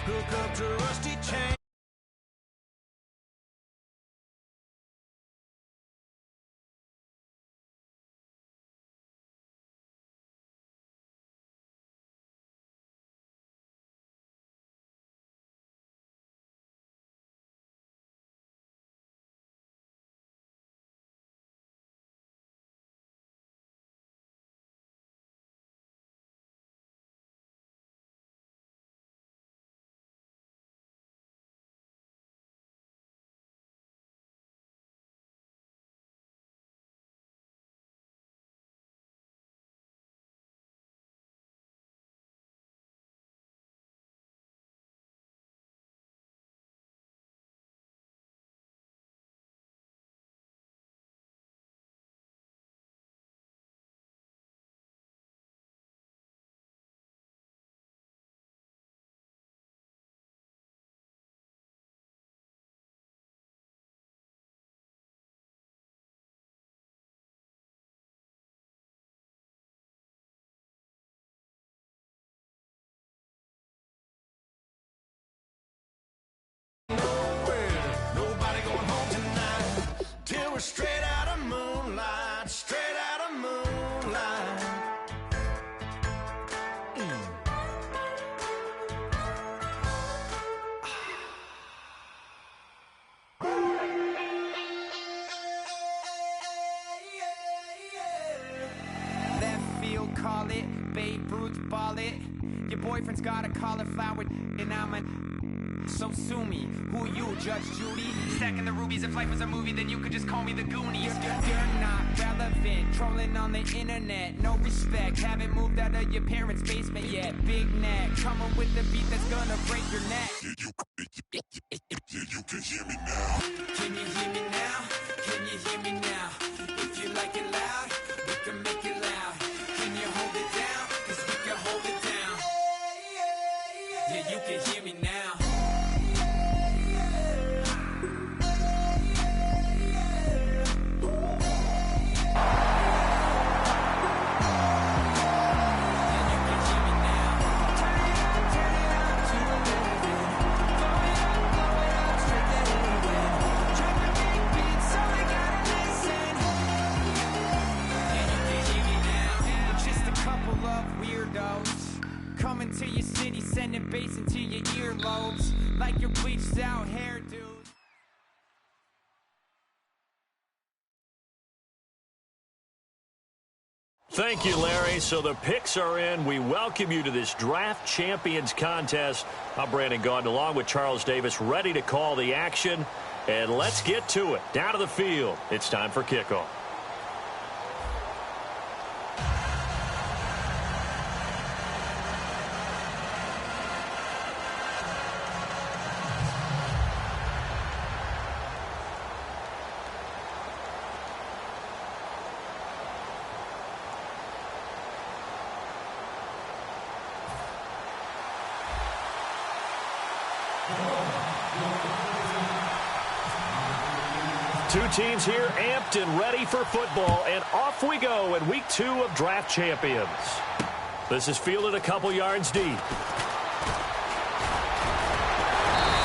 Hook up to rusty chain. Till we're straight out of moonlight, straight out of moonlight. Left field, call it, Babe Ruth, ball it. Your boyfriend's got a cauliflower, and I'm a... So sue me, who you, Judge Judy? Stacking the rubies, if life was a movie, then you could just call me the Goonies. You're not relevant, trolling on the internet. No respect, haven't moved out of your parents' basement yet. Big neck, coming with the beat that's gonna break your neck. You can hear me now. Can you hear me now? Can you hear me now? If you like it loud, we can make it loud. Can you hold it down? 'Cause we can hold it down. Yeah, you can hear me now. Coming to your city, sending bass into your earlobes, like your bleached out hairdo. Thank you, Larry. So the picks are in. We welcome you to this Draft Champions contest. I'm Brandon Gaudin along with Charles Davis, ready to call the action. And let's get to it. Down to the field. It's time for kickoff. Two teams here amped and ready for football, and off we go in week 2 of Draft Champions. This is fielded a couple yards deep.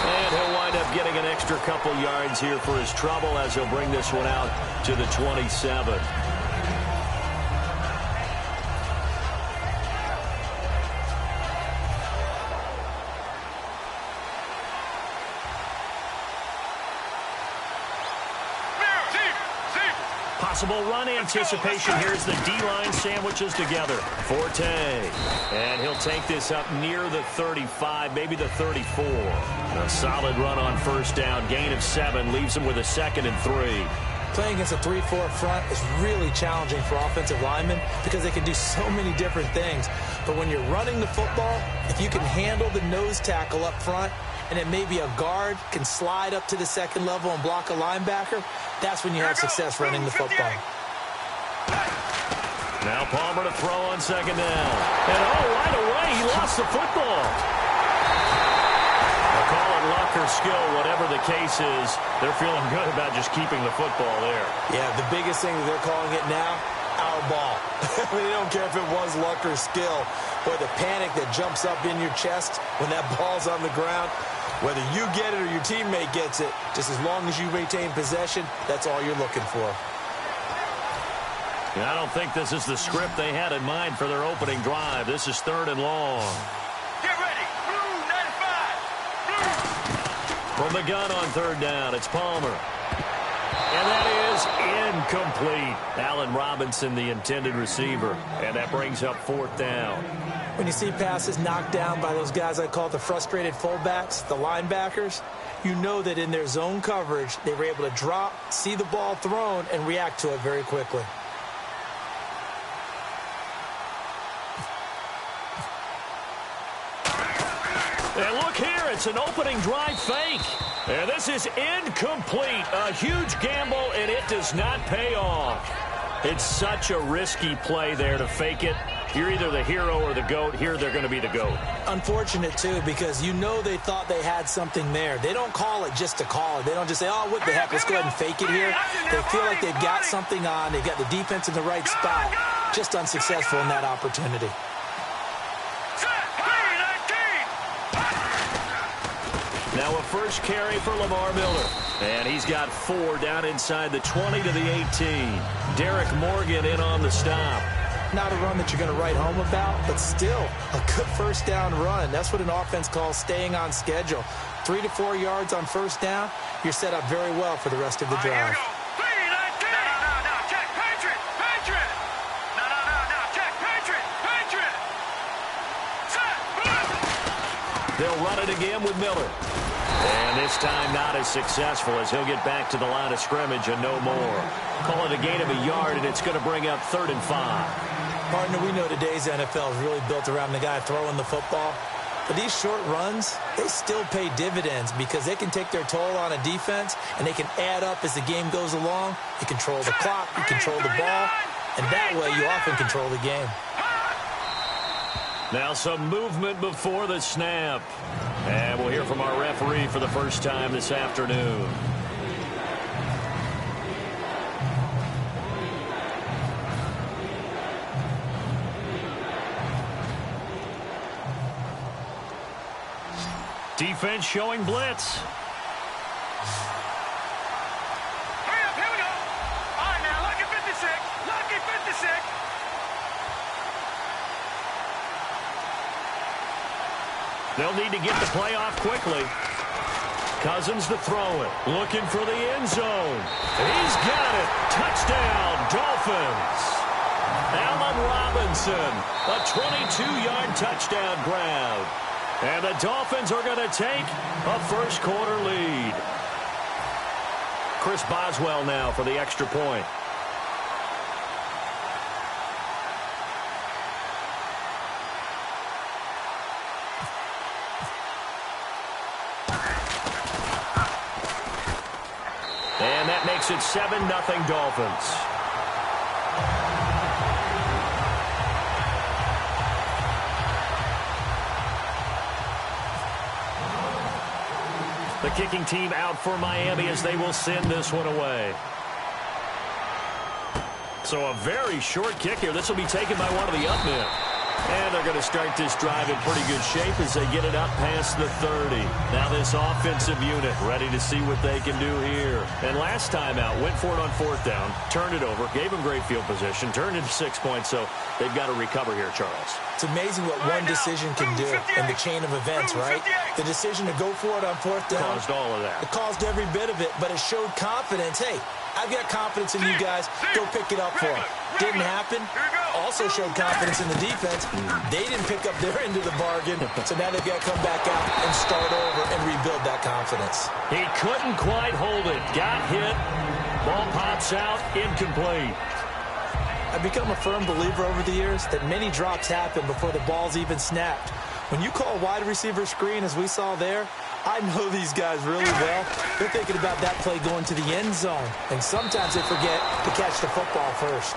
And he'll wind up getting an extra couple yards here for his trouble as he'll bring this one out to the 27. Possible run anticipation. Here's the D-line sandwiches together. Forte. And he'll take this up near the 35, maybe the 34. A solid run on first down. Gain of 7 leaves him with a 2nd and 3. Playing against a 3-4 front is really challenging for offensive linemen because they can do so many different things. But when you're running the football, if you can handle the nose tackle up front, and it may be a guard can slide up to the second level and block a linebacker, that's when you have success running the football. Now Palmer to throw on second down. And right away, he lost the football. They'll call it luck or skill, whatever the case is. They're feeling good about just keeping the football there. Yeah, the biggest thing that they're calling it now our ball. I mean, they don't care if it was luck or skill. Boy, the panic that jumps up in your chest when that ball's on the ground, whether you get it or your teammate gets it, just as long as you retain possession, that's all you're looking for. I don't think this is the script they had in mind for their opening drive. This is 3rd and long. Get ready. Blue 95. From the gun on 3rd down, it's Palmer. And that is incomplete. Allen Robinson, the intended receiver. And that brings up 4th down. When you see passes knocked down by those guys I call the frustrated fullbacks, the linebackers, you know that in their zone coverage, they were able to drop, see the ball thrown, and react to it very quickly. And look here, it's an opening drive fake. And this is incomplete. A huge gamble, and it does not pay off. It's such a risky play there to fake it. You're either the hero or the GOAT. Here, they're going to be the GOAT. Unfortunate, too, because you know they thought they had something there. They don't call it just to call it. They don't just say, oh, what the heck, let's go ahead and fake it here. They feel like they've got something on. They've got the defense in the right spot. Just unsuccessful in that opportunity. Now a first carry for Lamar Miller. And he's got 4 down inside the 20 to the 18. Derek Morgan in on the stop. Not a run that you're going to write home about, but still a good first down run. That's what an offense calls staying on schedule. 3 to 4 yards on first down, you're set up very well for the rest of the drive. They'll run it again with Miller. And this time not as successful as he'll get back to the line of scrimmage and no more. Call it a gain of a yard, and it's going to bring up 3rd and 5. Partner, we know today's NFL is really built around the guy throwing the football. But these short runs, they still pay dividends because they can take their toll on a defense, and they can add up as the game goes along. You control the clock, you control the ball, and that way you often control the game. Now some movement before the snap. And we'll hear from our referee for the first time this afternoon. Defense showing blitz. Hurry up, here we go. All right, now, lucky 56. Lucky 56. They'll need to get the play off quickly. Cousins to throw it. Looking for the end zone. He's got it. Touchdown, Dolphins. Allen Robinson, a 22-yard touchdown grab. And the Dolphins are going to take a first-quarter lead. Chris Boswell now for the extra point. And that makes it 7-0 Dolphins. The kicking team out for Miami as they will send this one away. So a very short kick here. This will be taken by one of the up men. And they're going to start this drive in pretty good shape as they get it up past the 30. Now this offensive unit ready to see what they can do here. And last time out, went for it on 4th down, turned it over, gave them great field position, turned it to 6 points, so they've got to recover here, Charles. It's amazing what one decision can do in the chain of events, right? The decision to go for it on 4th down. Caused all of that. It caused every bit of it, but it showed confidence. Hey, I've got confidence in you guys. Go pick it up for them. Didn't happen. Also showed confidence in the defense. They didn't pick up their end of the bargain, so now they've got to come back out and start over and rebuild that confidence. He couldn't quite hold it. Got hit. Ball pops out. Incomplete. I've become a firm believer over the years that many drops happen before the ball's even snapped. When you call a wide receiver screen, as we saw there, I know these guys really well. They're thinking about that play going to the end zone, and sometimes they forget to catch the football first.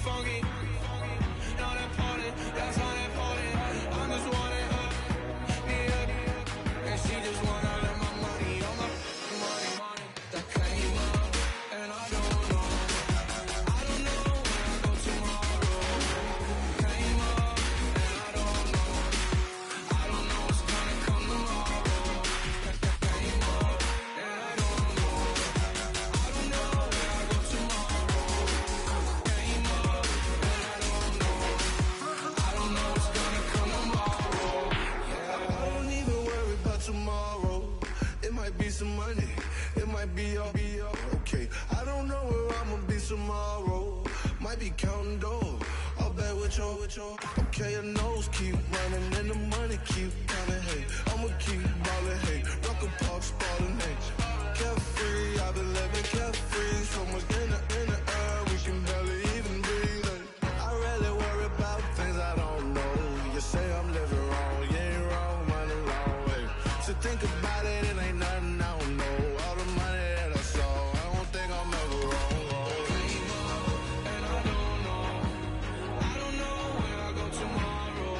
funky. Not important, that's unimportant. I'm just wanting her, and she just want all of my money. All my money that came up, and I don't know where I go tomorrow. Came up, and I don't know what's gonna come tomorrow. Came up, and I don't know where I go tomorrow. Came up, and I don't know what's gonna come tomorrow. Yeah, I don't even worry about tomorrow. It might be some money, it might be all okay. I don't know where I'ma be tomorrow. Might be counting dough, I'll bet with your. Okay, your nose keep running and the money keep coming. Hey, I'ma keep ballin'. Hey, rock a park, spallin'. Hey, carefree, I've been living carefree. So much in the air, we can barely even breathe. Hey, I rarely worry about things I don't know. You say I'm living wrong, you ain't wrong, man, along way. So think about it, it ain't nothing I don't know. All the money that I saw, I don't think I'm ever wrong. Came up, and I don't know where I go tomorrow.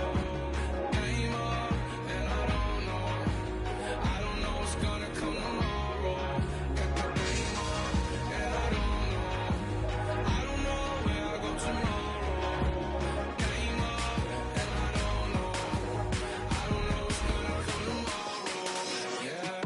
Came up, and I don't know what's gonna come tomorrow. Came up, and I don't know where I go tomorrow. Came up, and I don't know what's gonna come tomorrow. Yeah.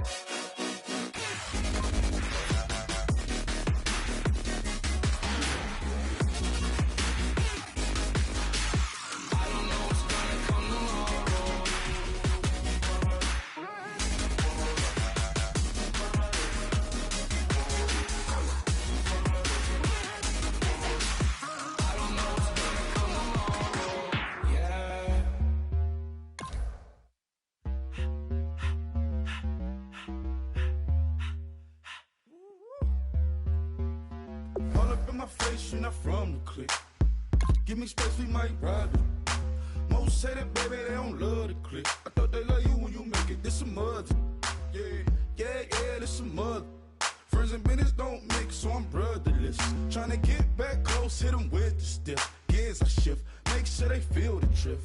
All up in my face, you're not from the clique. Give me space, we might ride it. Most say that, baby, they don't love the clique. I thought they love you when you make it. This some mother. Yeah, this some mother. Friends and business don't mix, so I'm brotherless. Tryna get back close, hit them with the stiff. Gears I shift, make sure they feel the drift.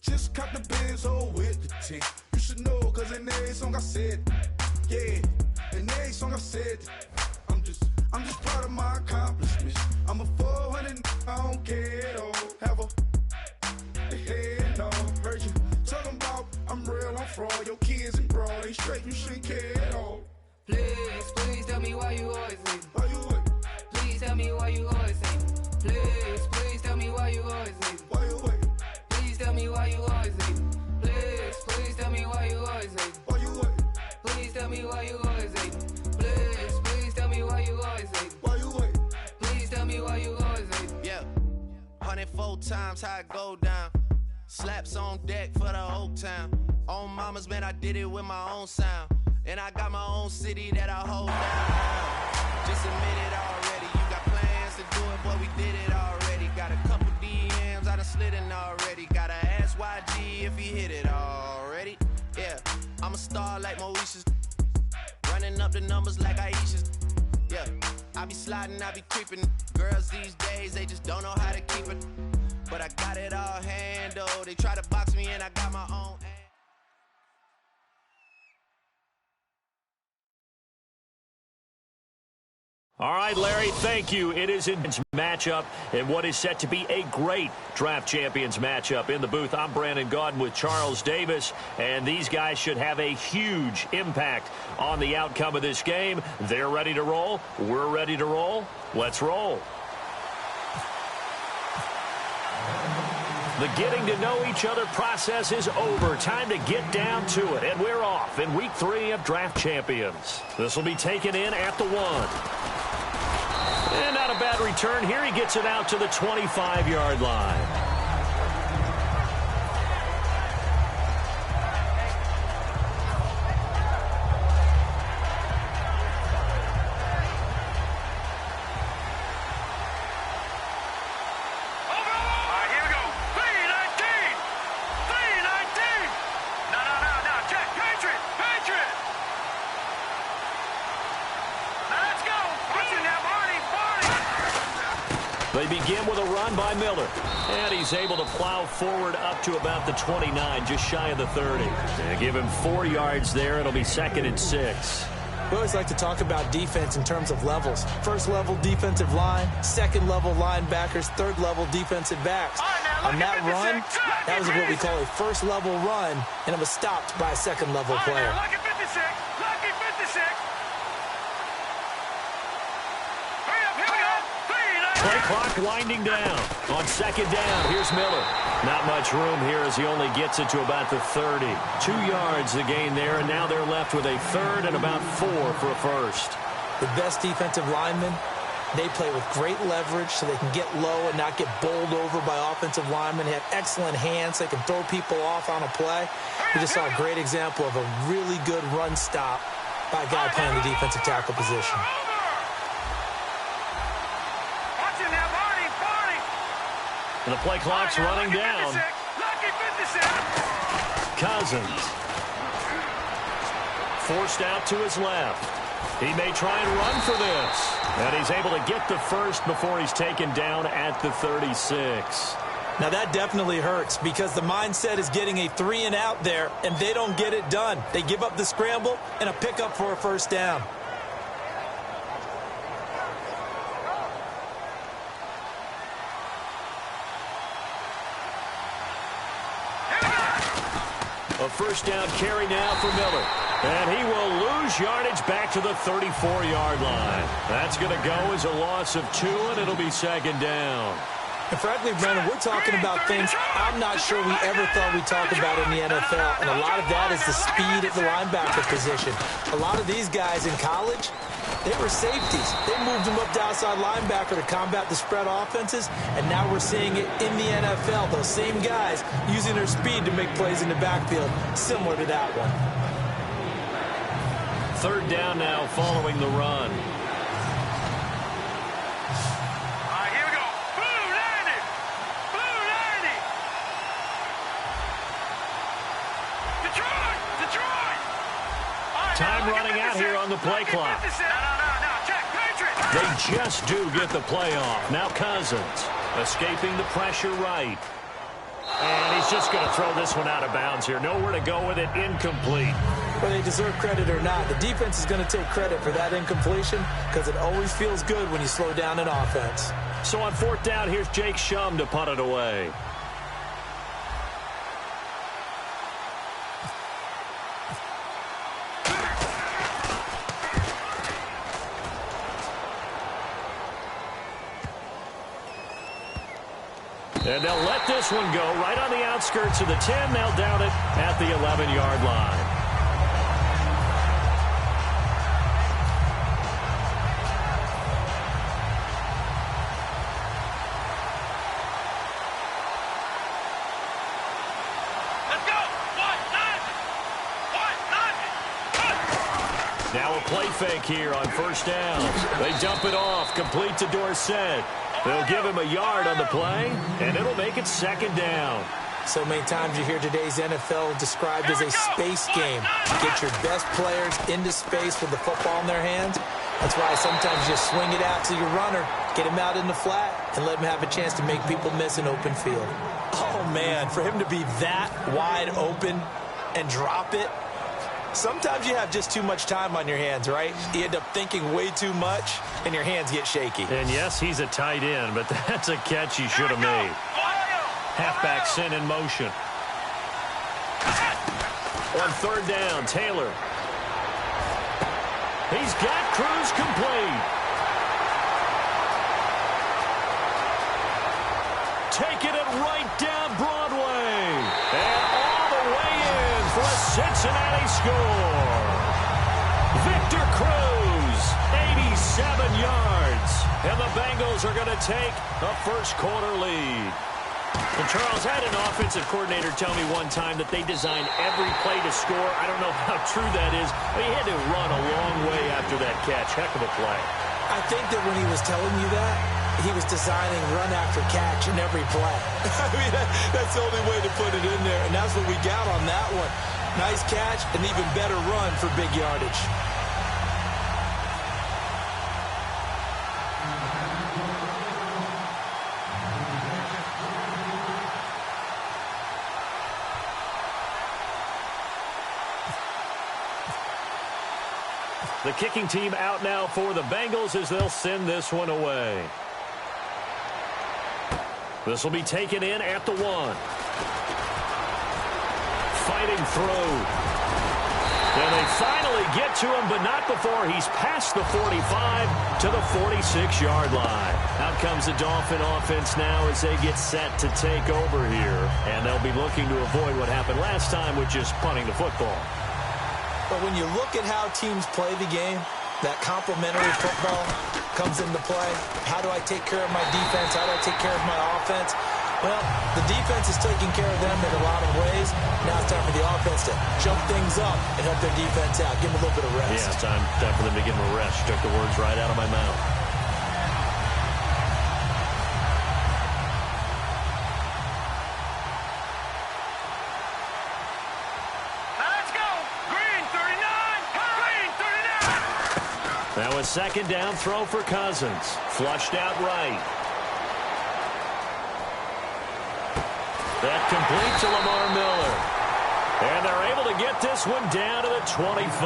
Just cop the Benz, hold with the tint. You should know, cause in every song I said, yeah, in every song I said, I'm just proud of my accomplishments. I'm a 400, I don't care at all. Have a head no. Heard you talking about I'm real, I'm fraud. Your kids and broad ain't straight, you shouldn't care at all. Please tell me why you always leave. Why you what? Please tell me why you always leave. Please tell me why you always leave. Why you what? Please tell me why you always leave. Please tell me why you always leave. Why you what? Please tell me why you always leave. Please tell me why you always leave. Why you what? Please tell me why you always leave. Yeah, 104 times how it go down. Slaps on deck for the whole town. On mamas, man, I did it with my own sound. And I got my own city that I hold down. Just admit it already. You got plans to do it, boy, we did it already. Got a couple DMs I done slid in already. Gotta ask YG if he hit it already. Yeah, I'm a star like Moesha's. Running up the numbers like Aisha's. Yeah, I be sliding, I be creeping. Girls these days, they just don't know how to keep it. But I got it all handled. They try to box me and I got my own. All right, Larry, thank you. It is a matchup and what is set to be a great draft champions matchup. In the booth, I'm Brandon Gaudin with Charles Davis, and these guys should have a huge impact on the outcome of this game. They're ready to roll. We're ready to roll. Let's roll. The getting to know each other process is over. Time to get down to it, and we're off in week 3 of Draft Champions. This will be taken in at the 1. And not a bad return here. He gets it out to the 25-yard line. They begin with a run by Miller. And he's able to plow forward up to about the 29, just shy of the 30. And give him 4 yards there. It'll be 2nd and 6. We always like to talk about defense in terms of levels. First level defensive line, second level linebackers, third level defensive backs. On that run, that was what we call a first level run, and it was stopped by a second level player. Lucky 56. Lucky 56. Hurry up, here we go. Play clock winding down. On 2nd down, here's Miller. Not much room here as he only gets it to about the 30. 2 yards the gain there, and now they're left with a 3rd and about 4 for a first. The best defensive linemen, they play with great leverage so they can get low and not get bowled over by offensive linemen. They have excellent hands. They can throw people off on a play. We just saw a great example of a really good run stop by a guy playing the defensive tackle position. And the play clock's running down. Cousins. Forced out to his left. He may try and run for this. And he's able to get the first before he's taken down at the 36. Now that definitely hurts because the mindset is getting a 3 and out there, and they don't get it done. They give up the scramble and a pickup for a first down. A first down carry now for Miller. And he will lose yardage back to the 34-yard line. That's going to go as a loss of 2, and it'll be 2nd down. And frankly, Brandon, we're talking about things I'm not sure we ever thought we'd talk about in the NFL. And a lot of that is the speed at the linebacker position. A lot of these guys in college, they were safeties. They moved them up to outside linebacker to combat the spread offenses, and now we're seeing it in the NFL. Those same guys using their speed to make plays in the backfield, similar to that one. 3rd down now following the run. All right, here we go. Blue 90. Blue 90. Detroit. Detroit. Time running out here on the play clock. They just do get the play off. Now Cousins escaping the pressure right. And he's just going to throw this one out of bounds here. Nowhere to go with it. Incomplete. Whether they deserve credit or not, the defense is going to take credit for that incompletion because it always feels good when you slow down an offense. So on 4th down, here's Jake Shum to punt it away. And they'll let this one go right on the outskirts of the 10. They'll down it at the 11-yard line. Let's go. Now a play fake here on 1st down. They dump it off, complete to Dorsett. They'll give him a yard on the play, and it'll make it 2nd down. So many times you hear today's NFL described as a space game. Get your best players into space with the football in their hands. That's why sometimes you just swing it out to your runner, get him out in the flat, and let him have a chance to make people miss an open field. Oh, man, for him to be that wide open and drop it, sometimes you have just too much time on your hands, right? You end up thinking way too much, and your hands get shaky. And yes, he's a tight end, but that's a catch he should have made. Halfback sent in motion. On 3rd down, Taylor. He's got Cruz complete. Taking it right down Broadway. And all the way in for a Cincinnati score. Victor Cruz, 87 yards. And the Bengals are going to take a first-quarter lead. And Charles, I had an offensive coordinator tell me one time that they designed every play to score. I don't know how true that is, but he had to run a long way after that catch. Heck of a play. I think that when he was telling you that, he was designing run after catch in every play. I mean, that's the only way to put it in there, and that's what we got on that one. Nice catch, and even better run for big yardage. The kicking team out now for the Bengals as they'll send this one away. This will be taken in at the 1. Fighting through. And they finally get to him, but not before he's past the 45 to the 46-yard line. Out comes the Dolphin offense now as they get set to take over here. And they'll be looking to avoid what happened last time, which is punting the football. But when you look at how teams play the game, that complementary football comes into play. How do I take care of my defense? How do I take care of my offense? Well, the defense is taking care of them in a lot of ways. Now it's time for the offense to jump things up and help their defense out. Give them a little bit of rest. Yeah, it's time for them to give them a rest. Took the words right out of my mouth. Let's go! Green 39! Green 39! Now a second down throw for Cousins. Flushed out right. That complete to Lamar Miller. And they're able to get this one down to the 25.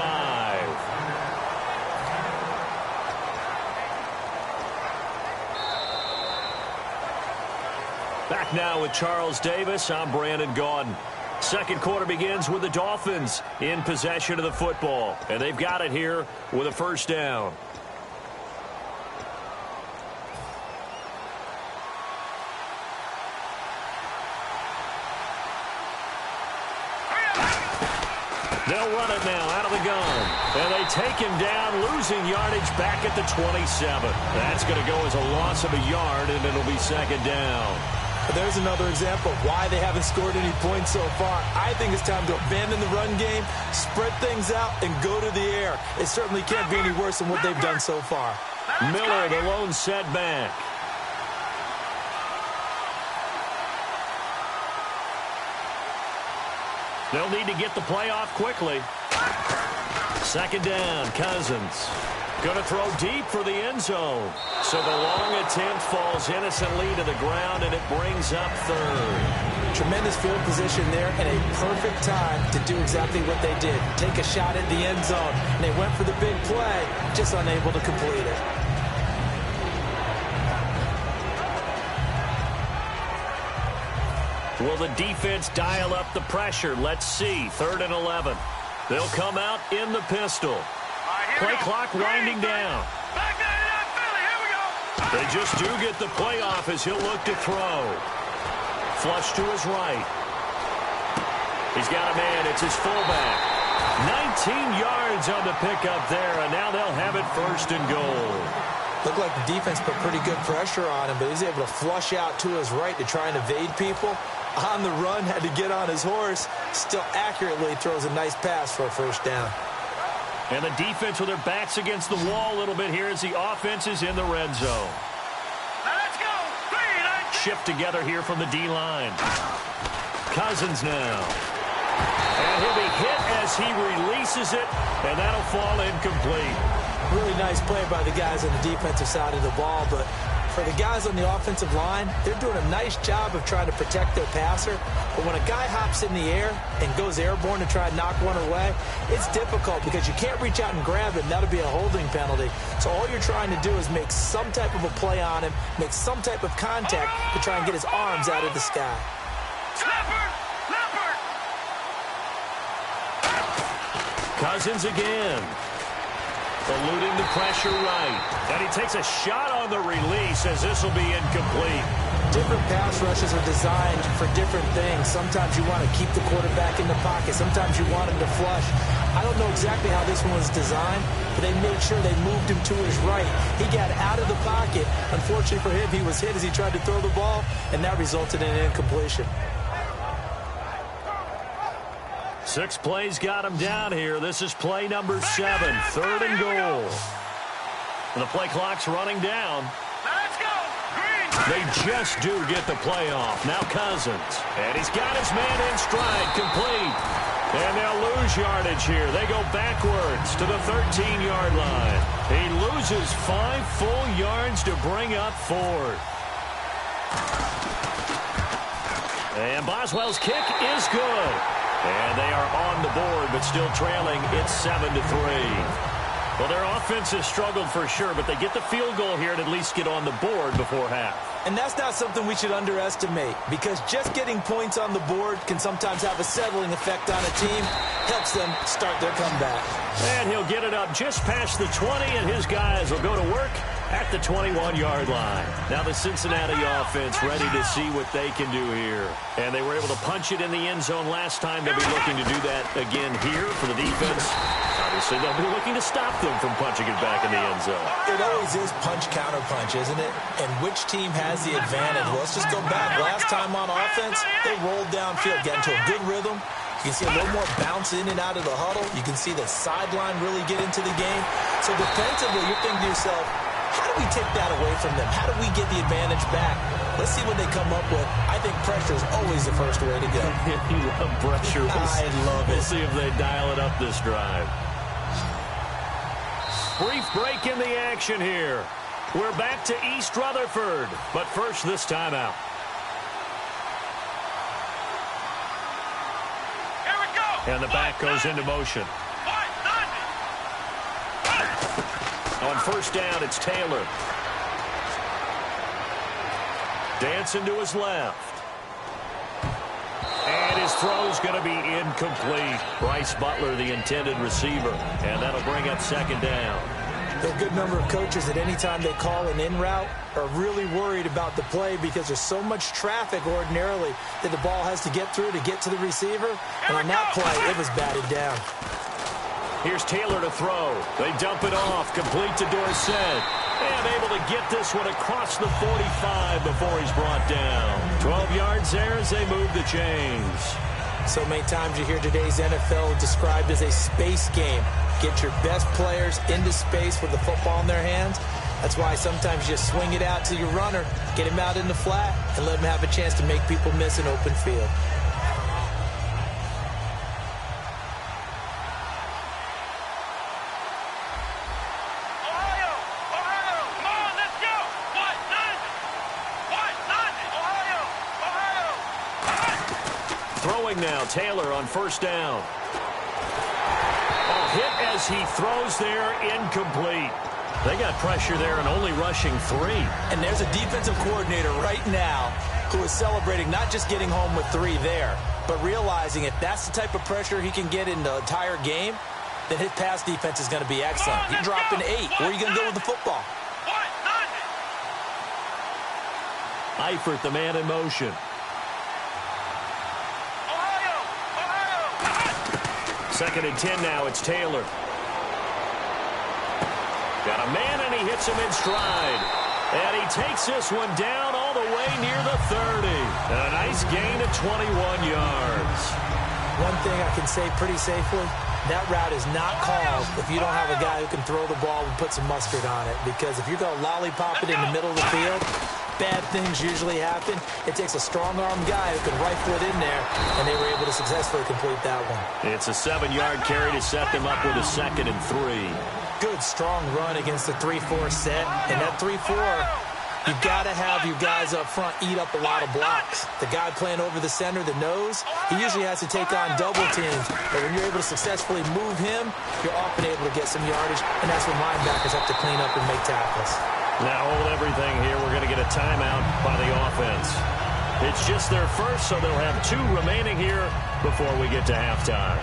Back now with Charles Davis. I'm Brandon Gaudin. Second quarter begins with the Dolphins in possession of the football. And they've got it here with a first down. They'll run it now out of the gun. And they take him down, losing yardage back at the 27. That's going to go as a loss of a yard, and it'll be second down. There's another example of why they haven't scored any points so far. I think it's time to abandon the run game, spread things out, and go to the air. It certainly can't be any worse than what they've done so far. Miller, the lone setback. They'll need to get the play off quickly. Second down, Cousins. Going to throw deep for the end zone. So the long attempt falls innocently to the ground, and it brings up third. Tremendous field position there and a perfect time to do exactly what they did. Take a shot at the end zone. And they went for the big play, just unable to complete it. Will the defense dial up the pressure? Let's see. 3rd and 11. They'll come out in the pistol. Play clock winding down. They just do get the play off as he'll look to throw. Flush to his right. He's got a man. It's his fullback. 19 yards on the pickup there, and now they'll have it 1st and goal. Looked like the defense put pretty good pressure on him, but he's able to flush out to his right to try and evade people. On the run, had to get on his horse. Still accurately throws a nice pass for a first down. And the defense with their backs against the wall a little bit here as the offense is in the red zone. Let's go! Shift together here from the D-line. Cousins now. And he'll be hit as he releases it, and that'll fall incomplete. Really nice play by the guys on the defensive side of the ball, but for the guys on the offensive line, they're doing a nice job of trying to protect their passer. But when a guy hops in the air and goes airborne to try and knock one away, it's difficult because you can't reach out and grab it, and that'll be a holding penalty. So all you're trying to do is make some type of a play on him, make some type of contact to try and get his arms out of the sky. Cousins again. Eluding the pressure right. And he takes a shot on the release as this will be incomplete. Different pass rushes are designed for different things. Sometimes you want to keep the quarterback in the pocket. Sometimes you want him to flush. I don't know exactly how this one was designed, but they made sure they moved him to his right. He got out of the pocket. Unfortunately for him, he was hit as he tried to throw the ball, and that resulted in an incompletion. 6 plays got him down here. This is play number 7, 3rd and goal. And the play clock's running down. Let's go! Green! They just do get the play off. Now Cousins. And he's got his man in stride, complete. And they'll lose yardage here. They go backwards to the 13-yard line. He loses 5 full yards to bring up 4th. And Boswell's kick is good. And they are on the board, but still trailing. It's 7-3. Well, their offense has struggled for sure, but they get the field goal here and at least get on the board before half. And that's not something we should underestimate, because just getting points on the board can sometimes have a settling effect on a team. Helps them start their comeback. And he'll get it up just past the 20, and his guys will go to work at the 21-yard line. Now the Cincinnati offense ready to see what they can do here. And they were able to punch it in the end zone last time. They'll be looking to do that again here for the defense. Obviously, they'll be looking to stop them from punching it back in the end zone. It always is punch-counter-punch, isn't it? And which team has the advantage? Well, let's just go back. Last time on offense, they rolled downfield, got into a good rhythm. You can see a little more bounce in and out of the huddle. You can see the sideline really get into the game. So defensively, you're thinking to yourself, how do we take that away from them? How do we get the advantage back? Let's see what they come up with. I think pressure is always the first way to go. You love pressure. I love it. We'll see if they dial it up this drive. Brief break in the action here. We're back to East Rutherford, but first this timeout. Here we go. And the back goes into motion. On first down, it's Taylor. Dancing to his left. And his throw's going to be incomplete. Bryce Butler, the intended receiver. And that'll bring up second down. There are a good number of coaches that any time they call an in route are really worried about the play because there's so much traffic ordinarily that the ball has to get through to get to the receiver. And on that play, it was batted down. Here's Taylor to throw. They dump it off, complete to Dorsett. And able to get this one across the 45 before he's brought down. 12 yards there as they move the chains. So many times you hear today's NFL described as a space game. Get your best players into space with the football in their hands. That's why sometimes you swing it out to your runner, get him out in the flat, and let him have a chance to make people miss an open field. Throwing now, Taylor on first down. Oh, hit as he throws there, incomplete. They got pressure there and only rushing 3. And there's a defensive coordinator right now who is celebrating not just getting home with 3 there, but realizing if that's the type of pressure he can get in the entire game, then his pass defense is going to be excellent. You're dropping 8. Where are you going to go with the football? Eifert, the man in motion. Second and 10 now, it's Taylor. Got a man, and he hits him in stride. And he takes this one down all the way near the 30. A nice gain of 21 yards. One thing I can say pretty safely, that route is not called if you don't have a guy who can throw the ball and put some mustard on it. Because if you're going to lollipop it in the middle of the field, bad things usually happen. It takes a strong-armed guy who can rifle it in there, and they were able to successfully complete that one. It's a 7-yard carry to set them up with a 2nd and 3. Good, strong run against the 3-4 set. And that 3-4, you've got to have your guys up front eat up a lot of blocks. The guy playing over the center, the nose, he usually has to take on double teams. But when you're able to successfully move him, you're often able to get some yardage, and that's when linebackers have to clean up and make tackles. Now hold everything here. We're going to get a timeout by the offense. It's just their first, so they'll have 2 remaining here before we get to halftime.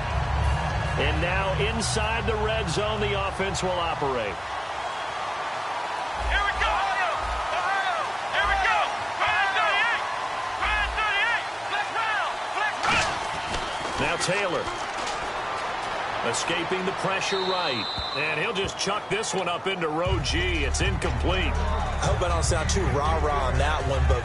And now inside the red zone, the offense will operate. Here we go! Ohio! Here we go! Ryan 38! Ryan 38! Flex round! Flex round! Now Taylor. Escaping the pressure right. And he'll just chuck this one up into row G. It's incomplete. I hope I don't sound too rah-rah on that one, but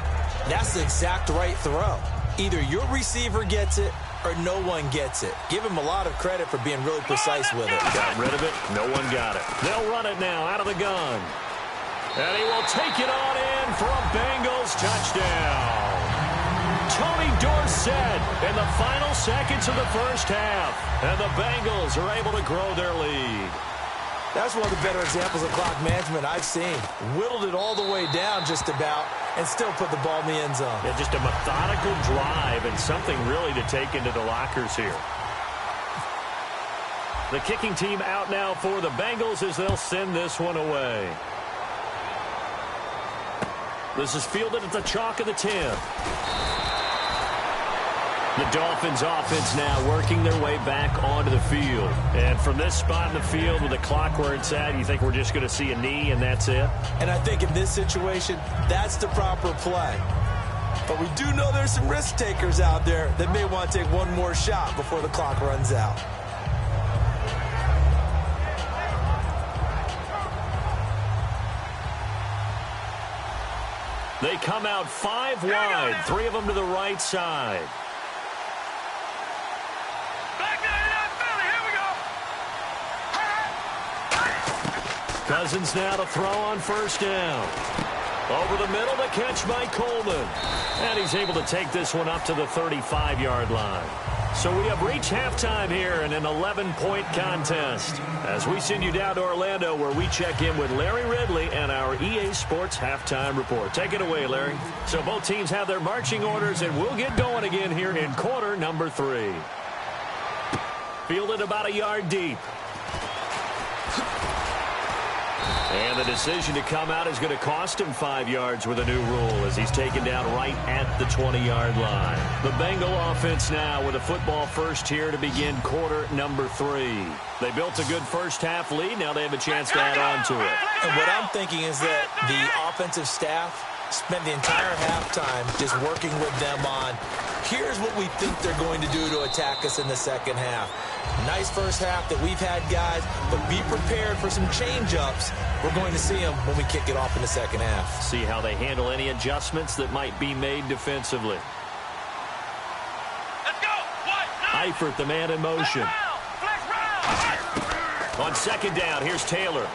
that's the exact right throw. Either your receiver gets it or no one gets it. Give him a lot of credit for being really precise with it. Got rid of it. No one got it. They'll run it now out of the gun. And he will take it on in for a Bengals touchdown. Tony Dorsett in the final seconds of the first half. And the Bengals are able to grow their lead. That's one of the better examples of clock management I've seen. Whittled it all the way down just about and still put the ball in the end zone. Yeah, just a methodical drive and something really to take into the lockers here. The kicking team out now for the Bengals as they'll send this one away. This is fielded at the chalk of the 10. The Dolphins offense now working their way back onto the field. And from this spot in the field with the clock where it's at, you think we're just going to see a knee and that's it? And I think in this situation, that's the proper play. But we do know there's some risk takers out there that may want to take one more shot before the clock runs out. They come out 5 wide, 3 of them to the right side. Cousins now to throw on first down. Over the middle to catch by Coleman. And he's able to take this one up to the 35-yard line. So we have reached halftime here in an 11-point contest. As we send you down to Orlando where we check in with Larry Ridley and our EA Sports Halftime Report. Take it away, Larry. So both teams have their marching orders, and we'll get going again here in quarter number 3. Fielded about a yard deep. And the decision to come out is going to cost him 5 yards with a new rule as he's taken down right at the 20-yard line. The Bengal offense now with a football first here to begin quarter number 3. They built a good first half lead. Now they have a chance to add on to it. And what I'm thinking is that the offensive staff spent the entire halftime just working with them on, here's what we think they're going to do to attack us in the second half. Nice first half that we've had, guys, but be prepared for some change-ups. We're going to see them when we kick it off in the second half. See how they handle any adjustments that might be made defensively. Let's go. Eifert, the man in motion. On second down, here's Taylor.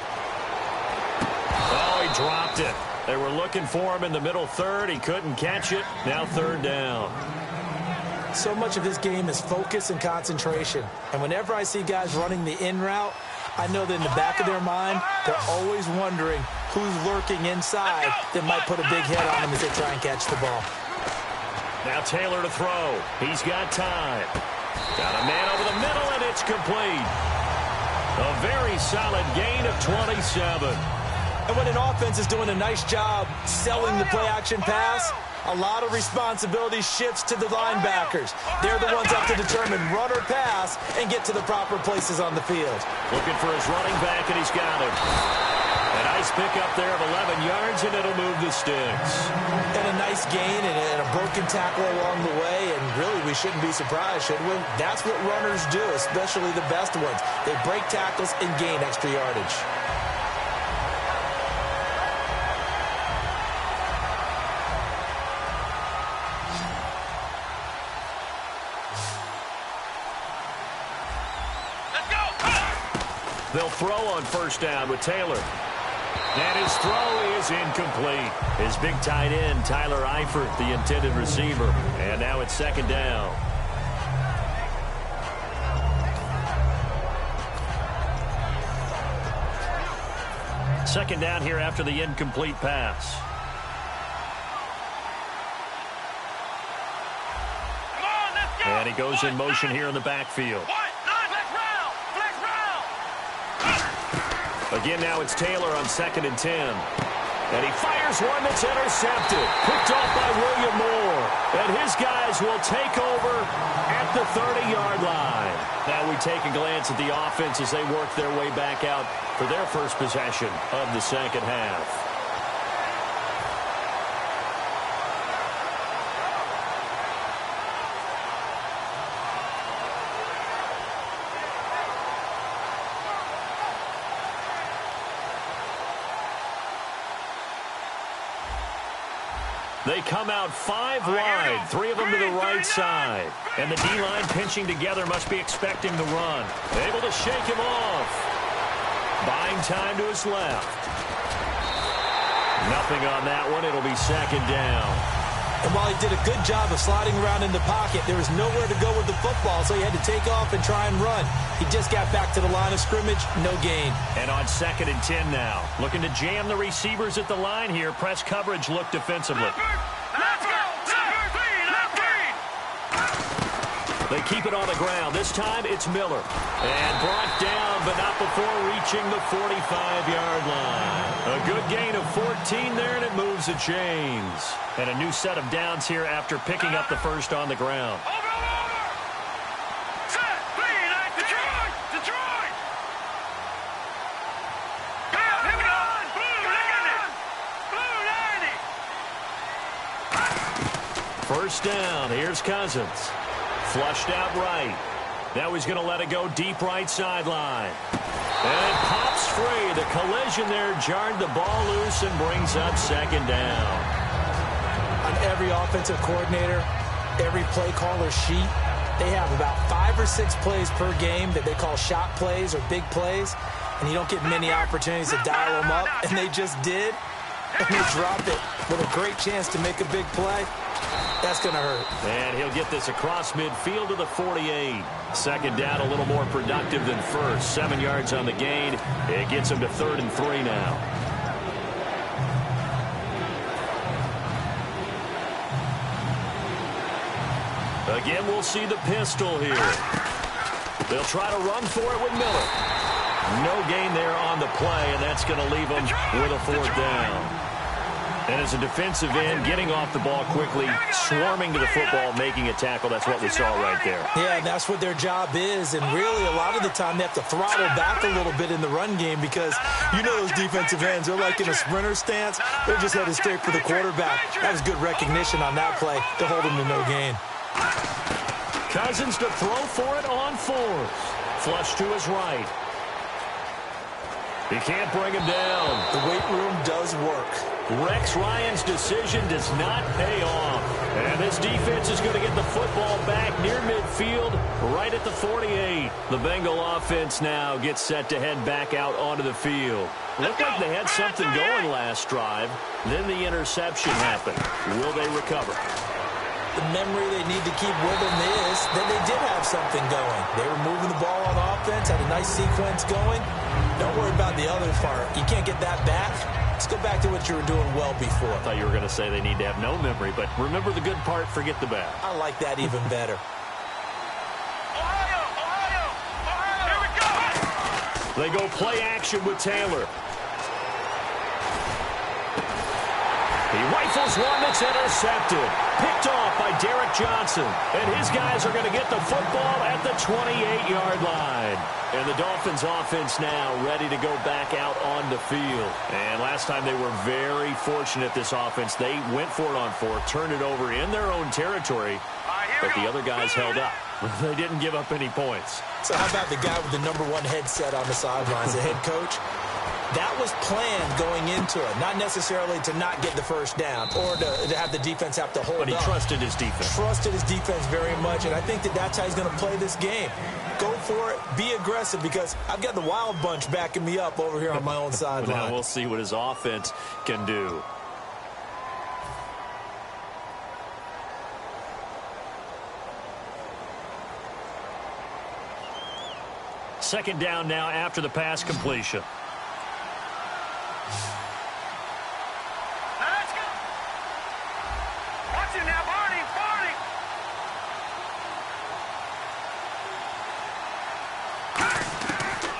Oh, he dropped it. They were looking for him in the middle third. He couldn't catch it. Now third down. So much of this game is focus and concentration. And whenever I see guys running the in route, I know that in the back of their mind, they're always wondering who's lurking inside that might put a big hit on them as they try and catch the ball. Now Taylor to throw. He's got time. Got a man over the middle, and it's complete. A very solid gain of 27. And when an offense is doing a nice job selling the play-action pass, a lot of responsibility shifts to the linebackers. They're the ones that have to determine run or pass and get to the proper places on the field. Looking for his running back, and he's got him. A nice pickup there of 11 yards, and it'll move the sticks. And a nice gain and a broken tackle along the way, and really we shouldn't be surprised, should we? That's what runners do, especially the best ones. They break tackles and gain extra yardage. They'll throw on first down with Taylor. And his throw is incomplete. His big tight end, Tyler Eifert, the intended receiver. And now it's second down. Second down here after the incomplete pass. Come on, let's go. And he goes in motion here in the backfield. Again, now it's Taylor on 2nd and 10. And he fires one that's intercepted. Picked off by William Moore. And his guys will take over at the 30-yard line. Now we take a glance at the offense as they work their way back out for their first possession of the second half. They come out 5 wide, 3 of them to the right side. And the D-line pinching together must be expecting the run. Able to shake him off. Buying time to his left. Nothing on that one. It'll be second down. And while he did a good job of sliding around in the pocket, there was nowhere to go with the football, so he had to take off and try and run. He just got back to the line of scrimmage, no gain. And on 2nd and 10 now. Looking to jam the receivers at the line here. Press coverage look defensively. Let's go. They keep it on the ground. This time it's Miller. And brought down, but not before reaching the 45-yard line. A good gain of 14 there, and it moves the chains. And a new set of downs here after picking up the first on the ground. First down. Here's Cousins. Flushed out right. Now he's going to let it go deep right sideline. And it pops free. The collision there jarred the ball loose and brings up second down. On every offensive coordinator, every play caller sheet, they have about 5 or 6 plays per game that they call shot plays or big plays. And you don't get many opportunities to dial them up. And they just did. And they dropped it with a great chance to make a big play. That's going to hurt. And he'll get this across midfield to the 48. Second down, a little more productive than first. 7 yards on the gain. It gets him to 3rd and 3 now. Again, we'll see the pistol here. They'll try to run for it with Miller. No gain there on the play, and that's going to leave them with a 4th down. And as a defensive end, getting off the ball quickly, swarming to the football, making a tackle. That's what we saw right there. Yeah, that's what their job is. And really, a lot of the time, they have to throttle back a little bit in the run game because you know those defensive ends, they're like in a sprinter stance. They're just headed straight for the quarterback. That was good recognition on that play to hold him to no gain. Cousins to throw for it on 4th. Flush to his right. He can't bring him down. The weight room does work. Rex Ryan's decision does not pay off. And this defense is going to get the football back near midfield, right at the 48. The Bengal offense now gets set to head back out onto the field. Looked like they had something going last drive. Then the interception happened. Will they recover? The memory they need to keep with them is that they did have something going. They were moving the ball on offense, had a nice sequence going. Don't worry about the other part. You can't get that back. Let's go back to what you were doing well before. I thought you were going to say they need to have no memory, but remember the good part, forget the bad. I like that even better. Here we go. They go play action with Taylor. He rifles one that's intercepted. Picked off by Derek Johnson. And his guys are going to get the football at the 28-yard line. And the Dolphins offense now ready to go back out on the field. And last time they were very fortunate, this offense. They went for it on 4th, turned it over in their own territory. But the other guys held up. They didn't give up any points. So how about the guy with the #1 headset on the sidelines, the head coach? That was planned going into it, not necessarily to not get the first down or to have the defense have to hold up. But he trusted his defense. Trusted his defense very much, and I think that that's how he's going to play this game. Go for it, be aggressive, because I've got the Wild Bunch backing me up over here on my own sideline. Now we'll see what his offense can do. Second down now after the pass completion. Let's go. Watch it now, Barney.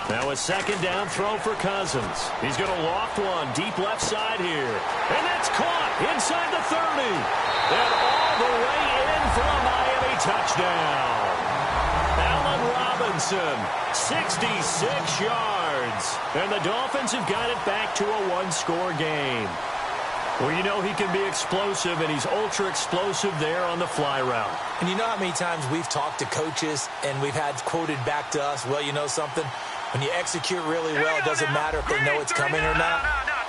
Now a second down throw for Cousins. He's going to loft one deep left side here. And that's caught inside the 30. And all the way in for a Miami touchdown. Allen Robinson, 66 yards. And the Dolphins have got it back to a 1-score game. Well, you know he can be explosive, and he's ultra-explosive there on the fly route. And you know how many times we've talked to coaches and we've had quoted back to us, well, you know something? When you execute really well, it doesn't matter if they know it's coming or not.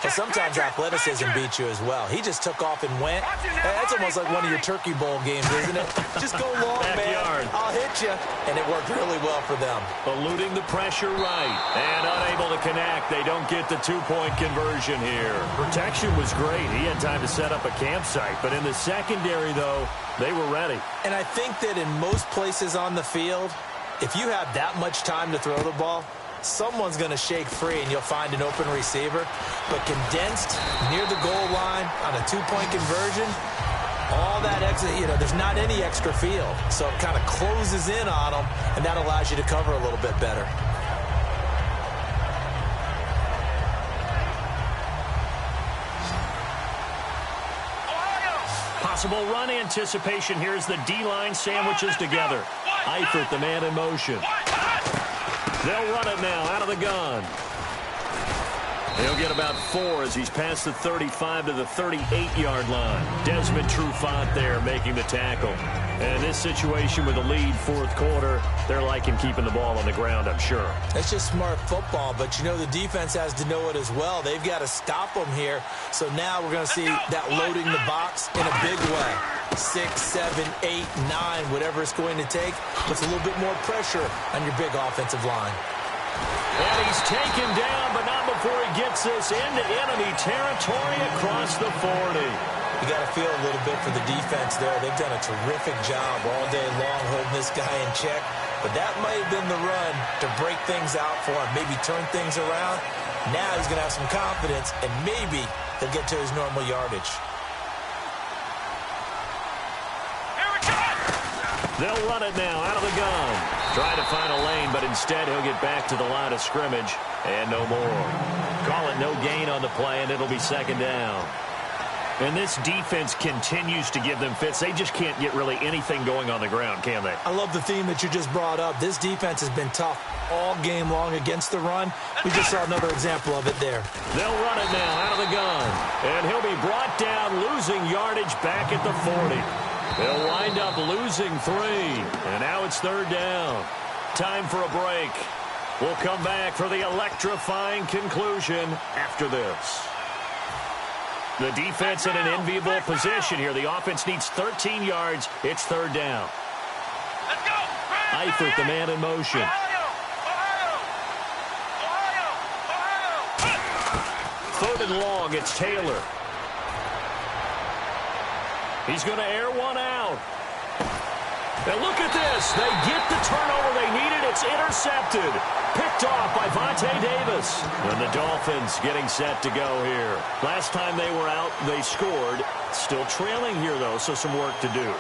But sometimes athleticism beats you as well. He just took off and went. That's almost like one of your Turkey Bowl games, isn't it? Just go long, Backyard. man. I'll hit you. And it worked really well for them. Eluding the pressure right. And unable to connect. They don't get the 2-point conversion here. Protection was great. He had time to set up a campsite. But in the secondary, though, they were ready. And I think that in most places on the field, if you have that much time to throw the ball, someone's going to shake free and you'll find an open receiver. But condensed near the goal line on a 2-point conversion, All that exit, there's not any extra field. So it kind of closes in on them, and that allows you to cover a little bit better. Possible run anticipation. Here's the D-line sandwiches together. Eifert, the man in motion. They'll run it now out of the gun. He'll get about 4 as he's past the 35 to the 38-yard line. Desmond Trufant there making the tackle. And in this situation with the lead fourth quarter, they're liking keeping the ball on the ground, I'm sure. That's just smart football, but the defense has to know it as well. They've got to stop them here. So now we're going to see that loading the box in a big way. 6, 7, 8, 9, whatever it's going to take, puts a little bit more pressure on your big offensive line. And he's taken down, but not before he gets this into enemy territory across the 40. You got to feel a little bit for the defense there. They've done a terrific job all day long holding this guy in check. But that might have been the run to break things out for him, maybe turn things around. Now he's going to have some confidence, and maybe he'll get to his normal yardage. They'll run it now out of the gun. Trying to find a lane, but instead he'll get back to the line of scrimmage and no more. Call it no gain on the play, and it'll be second down. And this defense continues to give them fits. They just can't get really anything going on the ground, can they? I love the theme that you just brought up. This defense has been tough all game long against the run. We just saw another example of it there. They'll run it now out of the gun. And he'll be brought down, losing yardage back at the 40. They'll wind up losing 3. And now it's third down. Time for a break. We'll come back for the electrifying conclusion after this. The defense in an enviable position here. The offense needs 13 yards. It's third down. Let's go. Eifert, the man in motion. Third and long, it's Taylor. He's going to air one out. And look at this. They get the turnover they needed. It's intercepted. Picked off by Vontae Davis. And the Dolphins getting set to go here. Last time they were out, they scored. Still trailing here, though, so some work to do.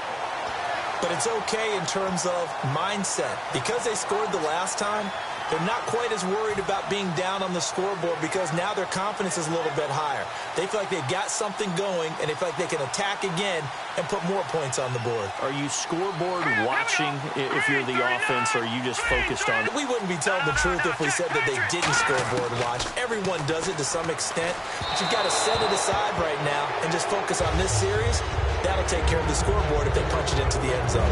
But it's okay in terms of mindset. Because they scored the last time, they're not quite as worried about being down on the scoreboard because now their confidence is a little bit higher. They feel like they've got something going, and they feel like they can attack again and put more points on the board. Are you scoreboard watching if you're the offense, or are you just focused on... We wouldn't be telling the truth if we said that they didn't scoreboard watch. Everyone does it to some extent, but you've got to set it aside right now and just focus on this series. That'll take care of the scoreboard if they punch it into the end zone.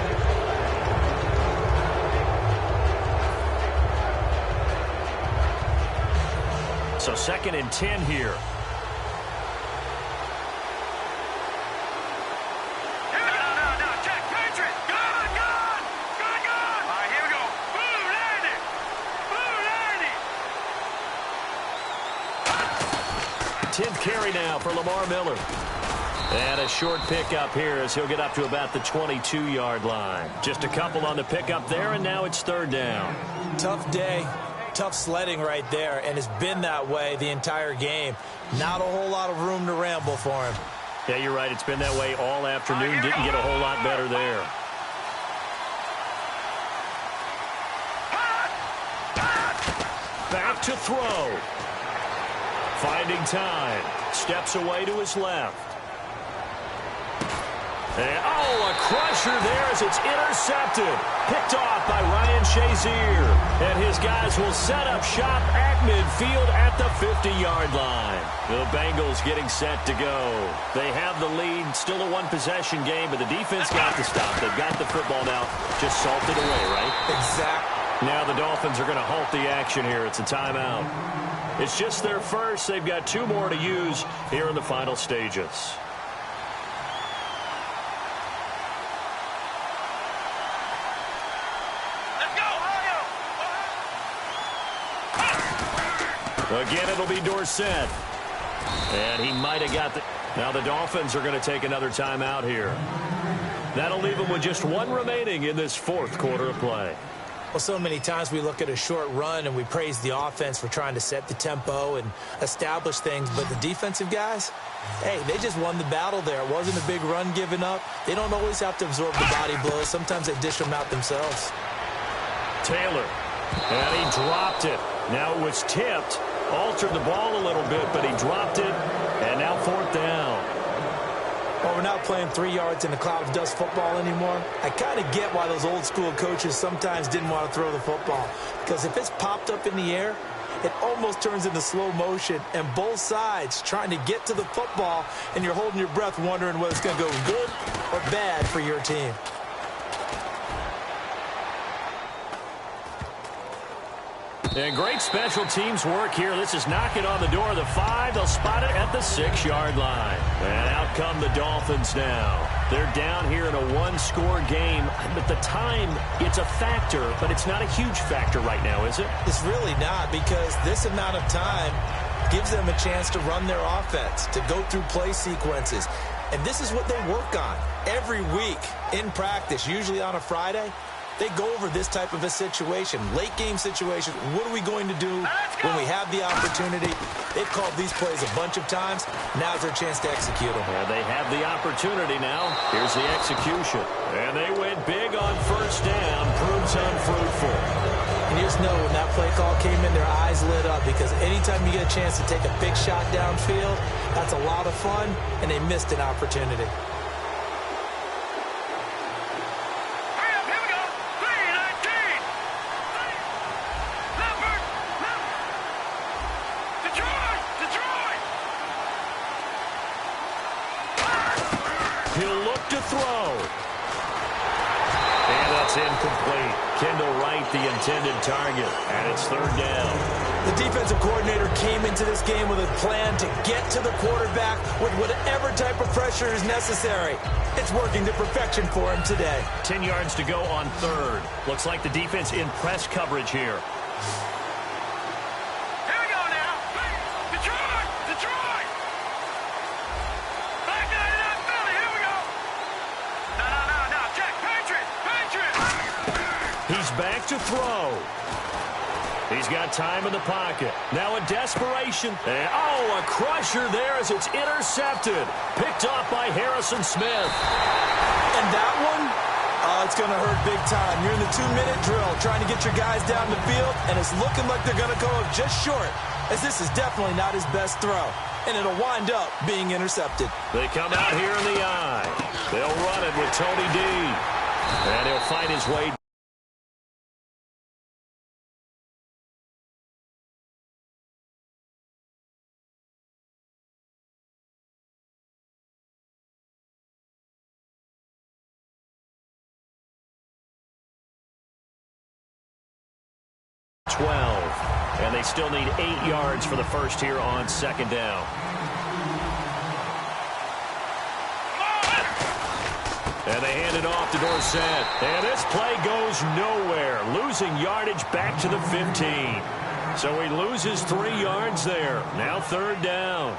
So 2nd and 10 here. No, check, Patriot. Good. All right, here we go. Boom, landing. 10th carry now for Lamar Miller. And a short pickup here as he'll get up to about the 22-yard line. Just a couple on the pickup there, and now it's third down. Tough day. Tough sledding right there, and it's been that way the entire game. Not a whole lot of room to ramble for him. Yeah, you're right. It's been that way all afternoon. Didn't get a whole lot better there. Back to throw. Finding time. Steps away to his left. And, a crusher there as it's intercepted. Picked off by Ryan Shazier. And his guys will set up shop at midfield at the 50-yard line. The Bengals getting set to go. They have the lead. Still a one-possession game, but the defense got to stop. They've got the football now. Just salted away, right? Exactly. Now the Dolphins are going to halt the action here. It's a timeout. It's just their first. They've got 2 more to use here in the final stages. Again, it'll be Dorsett. And he might have got the... Now the Dolphins are going to take another timeout here. That'll leave them with just 1 remaining in this 4th quarter of play. Well, so many times we look at a short run and we praise the offense for trying to set the tempo and establish things, but the defensive guys, hey, they just won the battle there. It wasn't a big run given up. They don't always have to absorb the body blows. Sometimes they dish them out themselves. Taylor, and he dropped it. Now it was tipped, altered the ball a little bit, but he dropped it, and now 4th down. Well, we're not playing 3 yards in a cloud of dust football anymore. I kind of get why those old school coaches sometimes didn't want to throw the football, because if it's popped up in the air, it almost turns into slow motion, and both sides trying to get to the football, and you're holding your breath wondering whether it's going to go good or bad for your team. And great special teams work here. This is knocking on the door of the 5. They'll spot it at the 6-yard line. And out come the Dolphins now. They're down here in a 1-score game. But the time, it's a factor, but it's not a huge factor right now, is it? It's really not, because this amount of time gives them a chance to run their offense, to go through play sequences. And this is what they work on every week in practice, usually on a Friday. They go over this type of a situation, late-game situation. What are we going to do when we have the opportunity? They've called these plays a bunch of times. Now's their chance to execute them. Well, they have the opportunity now. Here's the execution. And they went big on 1st down. Proves unfruitful. And you just know when that play call came in, their eyes lit up, because anytime you get a chance to take a big shot downfield, that's a lot of fun, and they missed an opportunity. He'll look to throw. And that's incomplete. Kendall Wright, the intended target. And it's 3rd down. The defensive coordinator came into this game with a plan to get to the quarterback with whatever type of pressure is necessary. It's working to perfection for him today. 10 yards to go on 3rd. Looks like the defense in press coverage here. Back to throw. He's got time in the pocket. Now a desperation. And, a crusher there as it's intercepted. Picked off by Harrison Smith. And that one, it's going to hurt big time. You're in the 2-minute drill trying to get your guys down the field, and it's looking like they're going to go up just short, as this is definitely not his best throw. And it'll wind up being intercepted. They come out here in the eye. They'll run it with Tony D. And he'll find his way. And they still need 8 yards for the first here on 2nd down. And they hand it off to Dorsett. And this play goes nowhere. Losing yardage back to the 15. So he loses 3 yards there. Now 3rd down.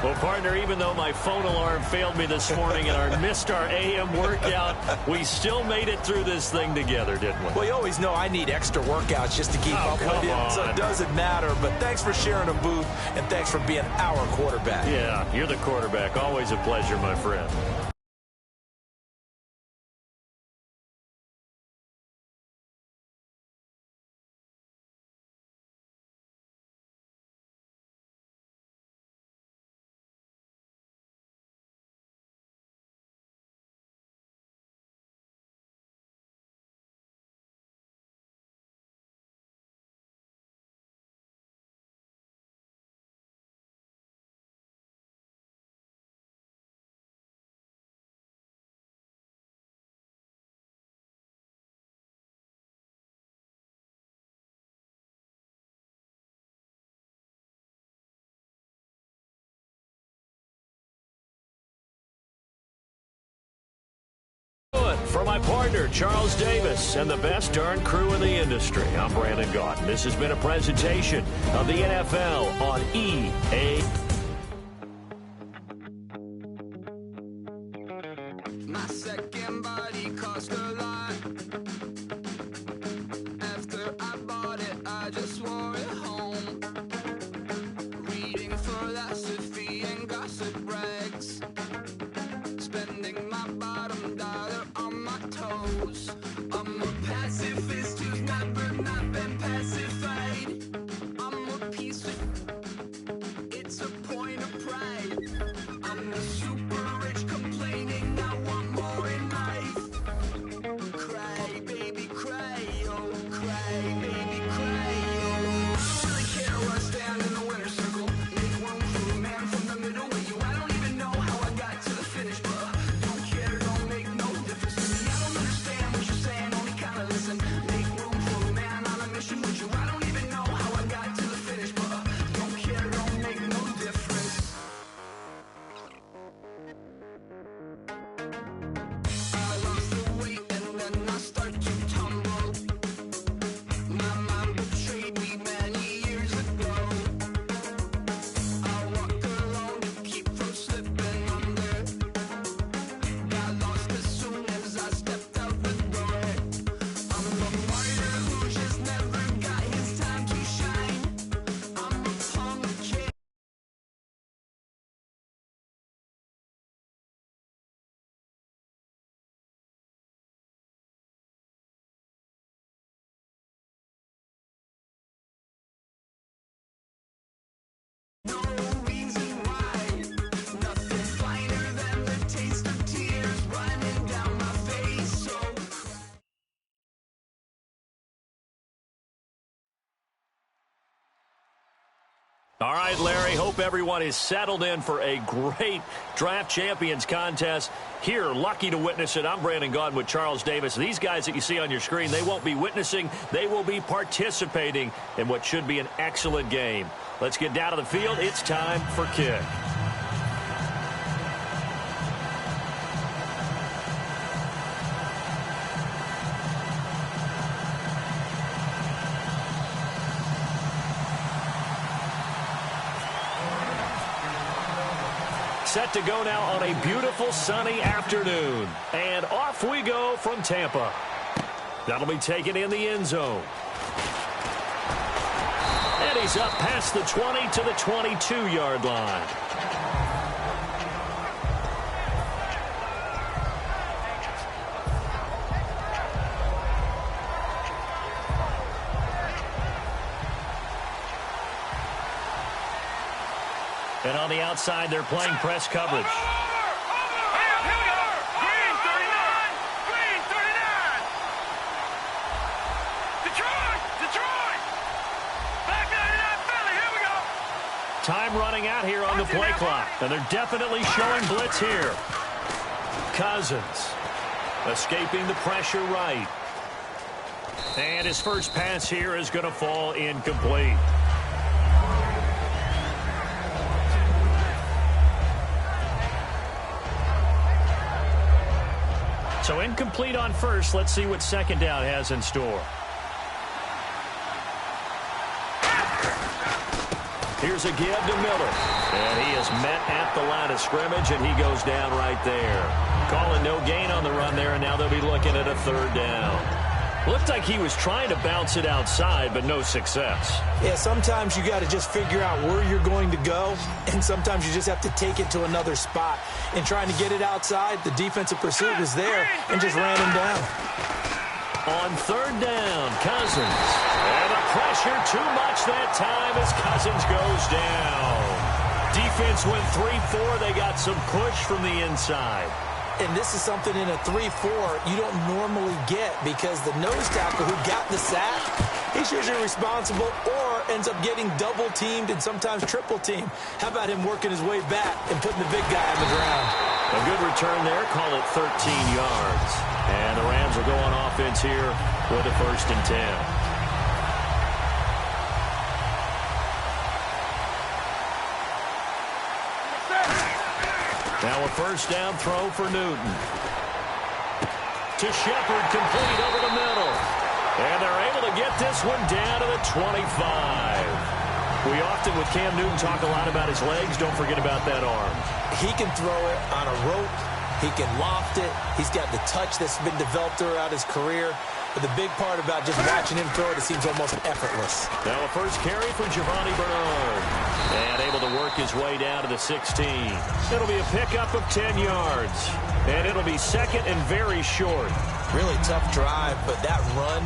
Well, partner, even though my phone alarm failed me this morning and I missed our AM workout, we still made it through this thing together, didn't we? Well, you always know I need extra workouts just to keep up with you, so it doesn't matter. But thanks for sharing a booth, and thanks for being our quarterback. Yeah, you're the quarterback. Always a pleasure, my friend. For my partner, Charles Davis, and the best darn crew in the industry, I'm Brandon Gaudin. This has been a presentation of the NFL on EA. My second body cost a lot. All right, Larry, hope everyone is settled in for a great Draft Champions contest. Here, lucky to witness it, I'm Brandon Gaudin with Charles Davis. These guys that you see on your screen, they won't be witnessing. They will be participating in what should be an excellent game. Let's get down to the field. It's time for kick. Set to go now on a beautiful sunny afternoon. And off we go from Tampa. That'll be taken in the end zone. And he's up past the 20 to the 22-yard line. And on the outside, they're playing press coverage. Here we go. Green 39. Green 39. Detroit. Back 99 Philly. Here we go. Time running out here on the play clock. And they're definitely showing blitz here. Cousins escaping the pressure right. And his first pass here is going to fall incomplete. So incomplete on first. Let's see what second down has in store. Here's a give to Miller. And he is met at the line of scrimmage, and he goes down right there. Calling no gain on the run there, and now they'll be looking at a third down. Looked like he was trying to bounce it outside, but no success. Yeah, sometimes you got to just figure out where you're going to go, and sometimes you just have to take it to another spot. In trying to get it outside, the defensive pursuit was there and just ran him down. On third down, Cousins. And the pressure too much that time as Cousins goes down. Defense went 3-4. They got some push from the inside. And this is something in a 3-4 you don't normally get because the nose tackle who got the sack, he's usually responsible or ends up getting double-teamed and sometimes triple-teamed. How about him working his way back and putting the big guy on the ground? A good return there. Call it 13 yards. And the Rams will go on offense here with a 1st and 10. Now a first down throw for Newton. To Shepard, complete over the middle. And they're able to get this one down to the 25. We often, with Cam Newton, talk a lot about his legs. Don't forget about that arm. He can throw it on a rope. He can loft it. He's got the touch that's been developed throughout his career. But the big part about just watching him throw it seems almost effortless. Now a first carry for Giovanni Bernard. And able to work his way down to the 16. It'll be a pickup of 10 yards. And it'll be second and very short. Really tough drive, but that run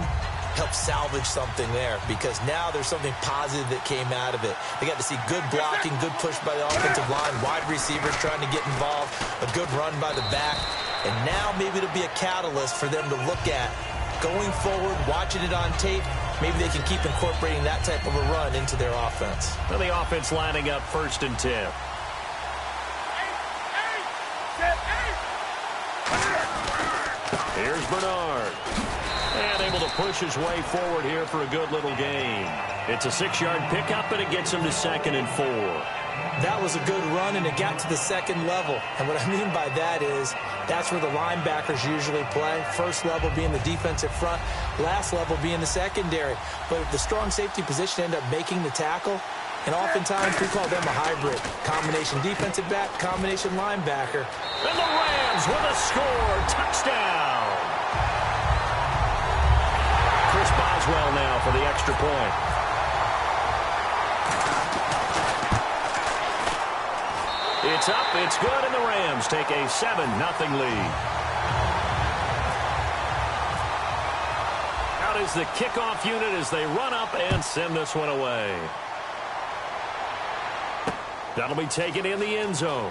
helped salvage something there because now there's something positive that came out of it. They got to see good blocking, good push by the offensive line, wide receivers trying to get involved, a good run by the back. And now maybe it'll be a catalyst for them to look at going forward, watching it on tape. Maybe they can keep incorporating that type of a run into their offense. Well, the offense lining up 1st and 10. Here's Bernard. And able to push his way forward here for a good little gain. It's a 6-yard pickup, and it gets him to 2nd and 4. That was a good run, and it got to the second level. And what I mean by that is that's where the linebackers usually play. First level being the defensive front, last level being the secondary. But if the strong safety position end up making the tackle, and oftentimes we call them a hybrid. Combination defensive back, combination linebacker. And the Rams with a score. Touchdown. Chris Boswell now for the extra point. It's up, it's good, and the Rams take a 7-0 lead. Out is the kickoff unit as they run up and send this one away. That'll be taken in the end zone.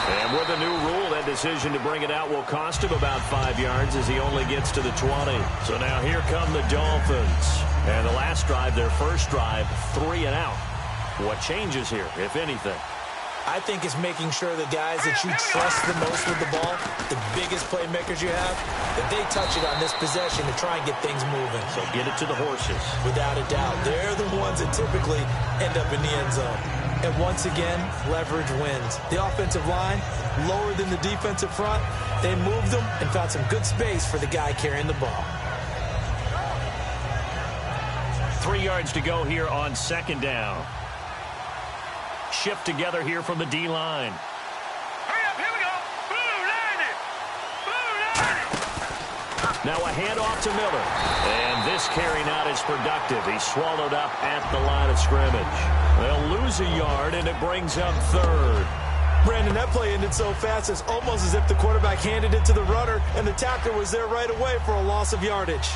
And with the new rule, that decision to bring it out will cost him about 5 yards as he only gets to the 20. So now here come the Dolphins. And the last drive, their first drive, 3 and out. What changes here, if anything? I think it's making sure the guys that you trust the most with the ball, the biggest playmakers you have, that they touch it on this possession to try and get things moving. So get it to the horses. Without a doubt. They're the ones that typically end up in the end zone. And once again, leverage wins. The offensive line, lower than the defensive front, they moved them and found some good space for the guy carrying the ball. 3 yards to go here on second down. Shift together here from the D-line. Hurry up, here we go. Blue line it. Blue line it. Now a handoff to Miller. And this carry not as productive. He's swallowed up at the line of scrimmage. They'll lose a yard, and it brings up third. Brandon, that play ended so fast, it's almost as if the quarterback handed it to the runner, and the tackler was there right away for a loss of yardage.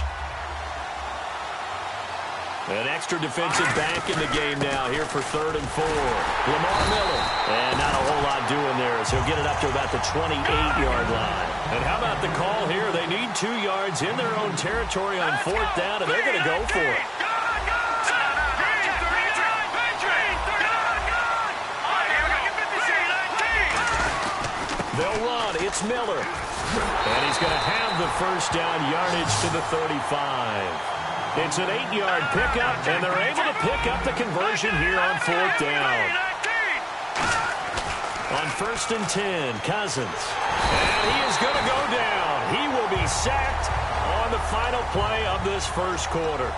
An extra defensive back in the game now here for 3rd and 4. Lamar Miller. And not a whole lot doing there as he'll get it up to about the 28-yard line. And how about the call here? They need 2 yards in their own territory on 4th down, and they're going to go for it. They'll run. It's Miller. And he's going to have the first down yardage to the 35. It's an 8-yard pickup, and they're able to pick up the conversion here on 4th down. On 1st and 10, Cousins. And he is going to go down. He will be sacked on the final play of this first quarter.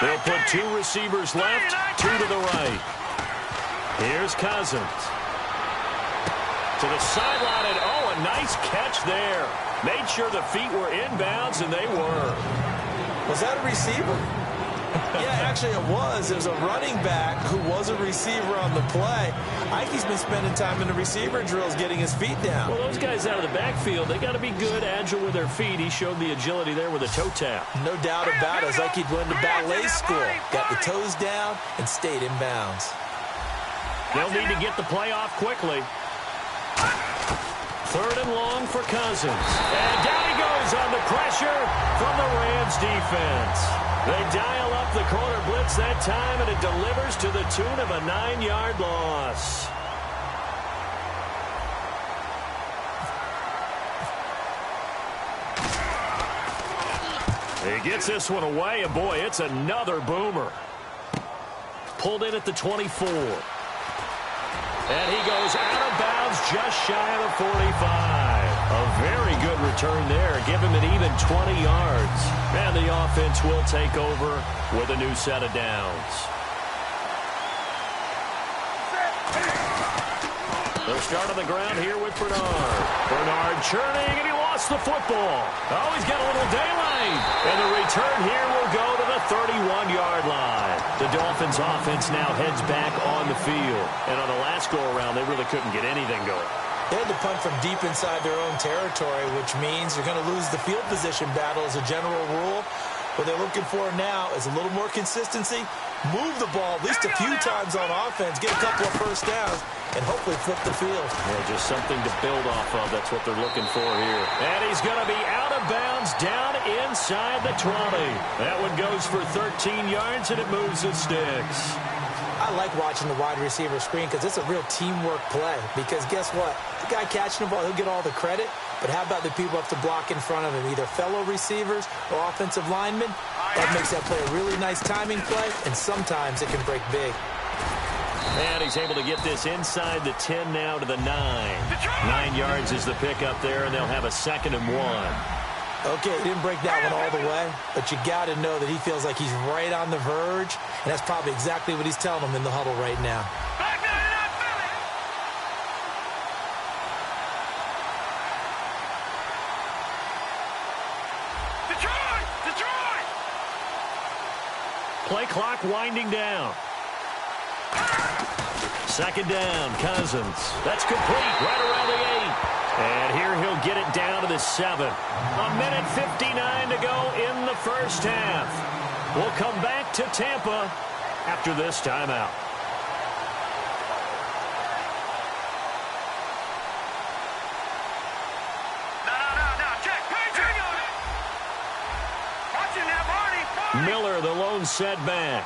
They'll put 2 receivers left, 2 to the right. Here's Cousins. To the sideline, and oh, a nice catch there. Made sure the feet were inbounds, and they were. Was that a receiver? Yeah, actually it was. There's a running back who was a receiver on the play. Ike's been spending time in the receiver drills getting his feet down. Well, those guys out of the backfield, they got to be good, agile with their feet. He showed the agility there with a toe tap. No doubt about it. It's like he'd went to ballet school. Got the toes down and stayed in bounds. They'll need to get the play off quickly. 3rd and long for Cousins. And down he goes on the pressure from the Rams defense. They dial up the corner blitz that time, and it delivers to the tune of a 9-yard loss. He gets this one away, and boy, it's another boomer. Pulled in at the 24. And he goes out of bounds just shy of the 45. A very good return there. Give him an even 20 yards. And the offense will take over with a new set of downs. They'll start on the ground here with Bernard. Bernard churning, and he lost the football. Oh, he's got a little daylight. And the return here will go to the 31-yard line. The Dolphins offense now heads back on the field. And on the last go-around, they really couldn't get anything going. They had to punt from deep inside their own territory, which means you're going to lose the field position battle as a general rule. What they're looking for now is a little more consistency, move the ball at least a few times on offense, get a couple of first downs, and hopefully flip the field. Yeah, just something to build off of. That's what they're looking for here. And he's going to be out of bounds down inside the 20. That one goes for 13 yards, and it moves the sticks. I like watching the wide receiver screen because it's a real teamwork play. Because guess what? The guy catching the ball, he'll get all the credit. But how about the people up to block in front of him, either fellow receivers or offensive linemen? That makes that play a really nice timing play, and sometimes it can break big. And he's able to get this inside the 10 now to the 9. 9 yards is the pickup there, and they'll have a 2nd and 1. Okay, he didn't break that one all the way, but you got to know that he feels like he's right on the verge, and that's probably exactly what he's telling them in the huddle right now. Detroit! Play clock winding down. 2nd down, Cousins. That's complete right around the 8. And here he'll get it down to the 7. 1:59 to go in the first half. We'll come back to Tampa after this timeout. Miller, the lone setback.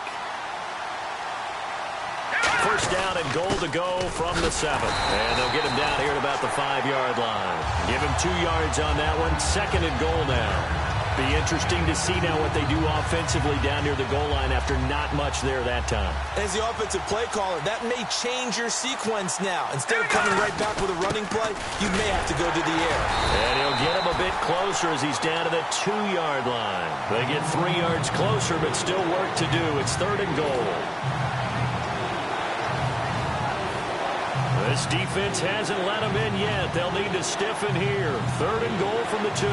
First down and goal to go from the 7. And they'll get him down here at about the 5-yard line. Give him 2 yards on that one. 2nd and goal now. Be interesting to see now what they do offensively down near the goal line after not much there that time. As the offensive play caller, that may change your sequence now. Instead of coming right back with a running play, you may have to go to the air. And he'll get him a bit closer as he's down to the 2-yard line. They get 3 yards closer, but still work to do. It's 3rd and goal. This defense hasn't let them in yet. They'll need to stiffen here. 3rd and goal from the 2.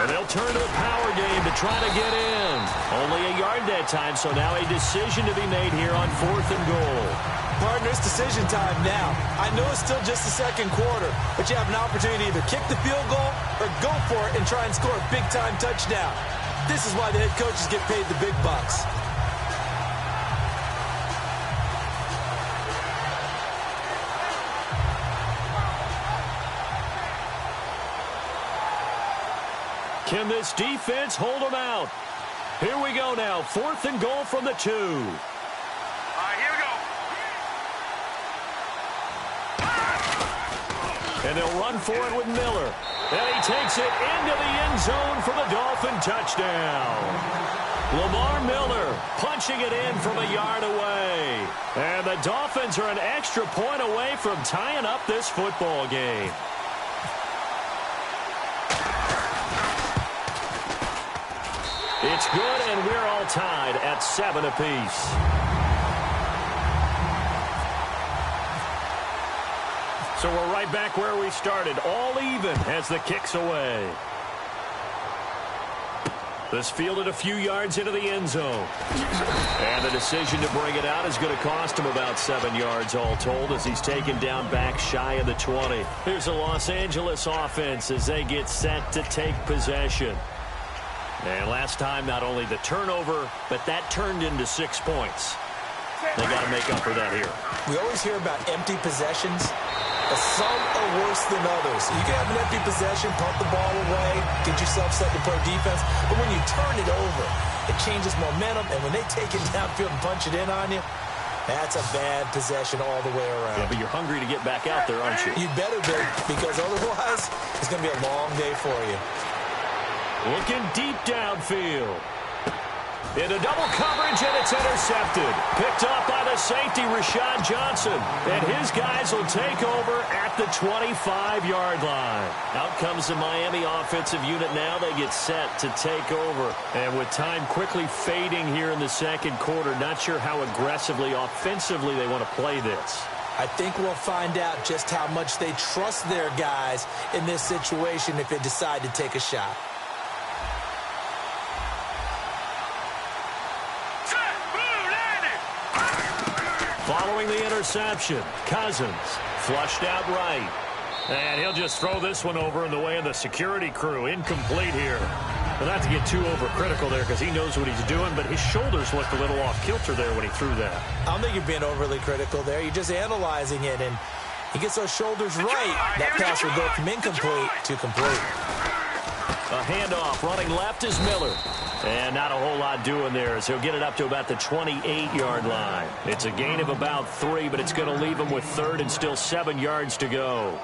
And they'll turn to the power game to try to get in. Only a yard that time, so now a decision to be made here on 4th and goal. Partner, it's decision time now. I know it's still just the 2nd quarter, but you have an opportunity to either kick the field goal or go for it and try and score a big-time touchdown. This is why the head coaches get paid the big bucks. Can this defense hold them out? Here we go now. 4th and goal from the 2. All right, here we go. And they'll run for it with Miller. And he takes it into the end zone for the Dolphin touchdown. Lamar Miller punching it in from a yard away. And the Dolphins are an extra point away from tying up this football game. It's good, and we're all tied at 7 apiece. So we're right back where we started, all even as the kick's away. This fielded a few yards into the end zone. And the decision to bring it out is going to cost him about 7 yards all told as he's taken down back shy of the 20. Here's the Los Angeles offense as they get set to take possession. And last time, not only the turnover, but that turned into 6 points. They got to make up for that here. We always hear about empty possessions. Some are worse than others. You can have an empty possession, pump the ball away, get yourself set to play defense. But when you turn it over, it changes momentum. And when they take it downfield and punch it in on you, that's a bad possession all the way around. Yeah, but you're hungry to get back out there, aren't you? You better be, because otherwise, it's going to be a long day for you. Looking deep downfield. Into double coverage, and it's intercepted. Picked up by the safety, Rashad Johnson. And his guys will take over at the 25-yard line. Out comes the Miami offensive unit now. They get set to take over. And with time quickly fading here in the 2nd quarter, not sure how aggressively, offensively they want to play this. I think we'll find out just how much they trust their guys in this situation if they decide to take a shot. Following the interception, Cousins flushed out right. And he'll just throw this one over in the way of the security crew. Incomplete here. But not to get too overcritical there because he knows what he's doing, but his shoulders looked a little off kilter there when he threw that. I don't think you're being overly critical there. You're just analyzing it, and he gets those shoulders right. That pass will go from incomplete to complete. A handoff running left is Miller. And not a whole lot doing there as he'll get it up to about the 28-yard line. It's a gain of about 3, but it's going to leave him with 3rd and still 7 yards to go.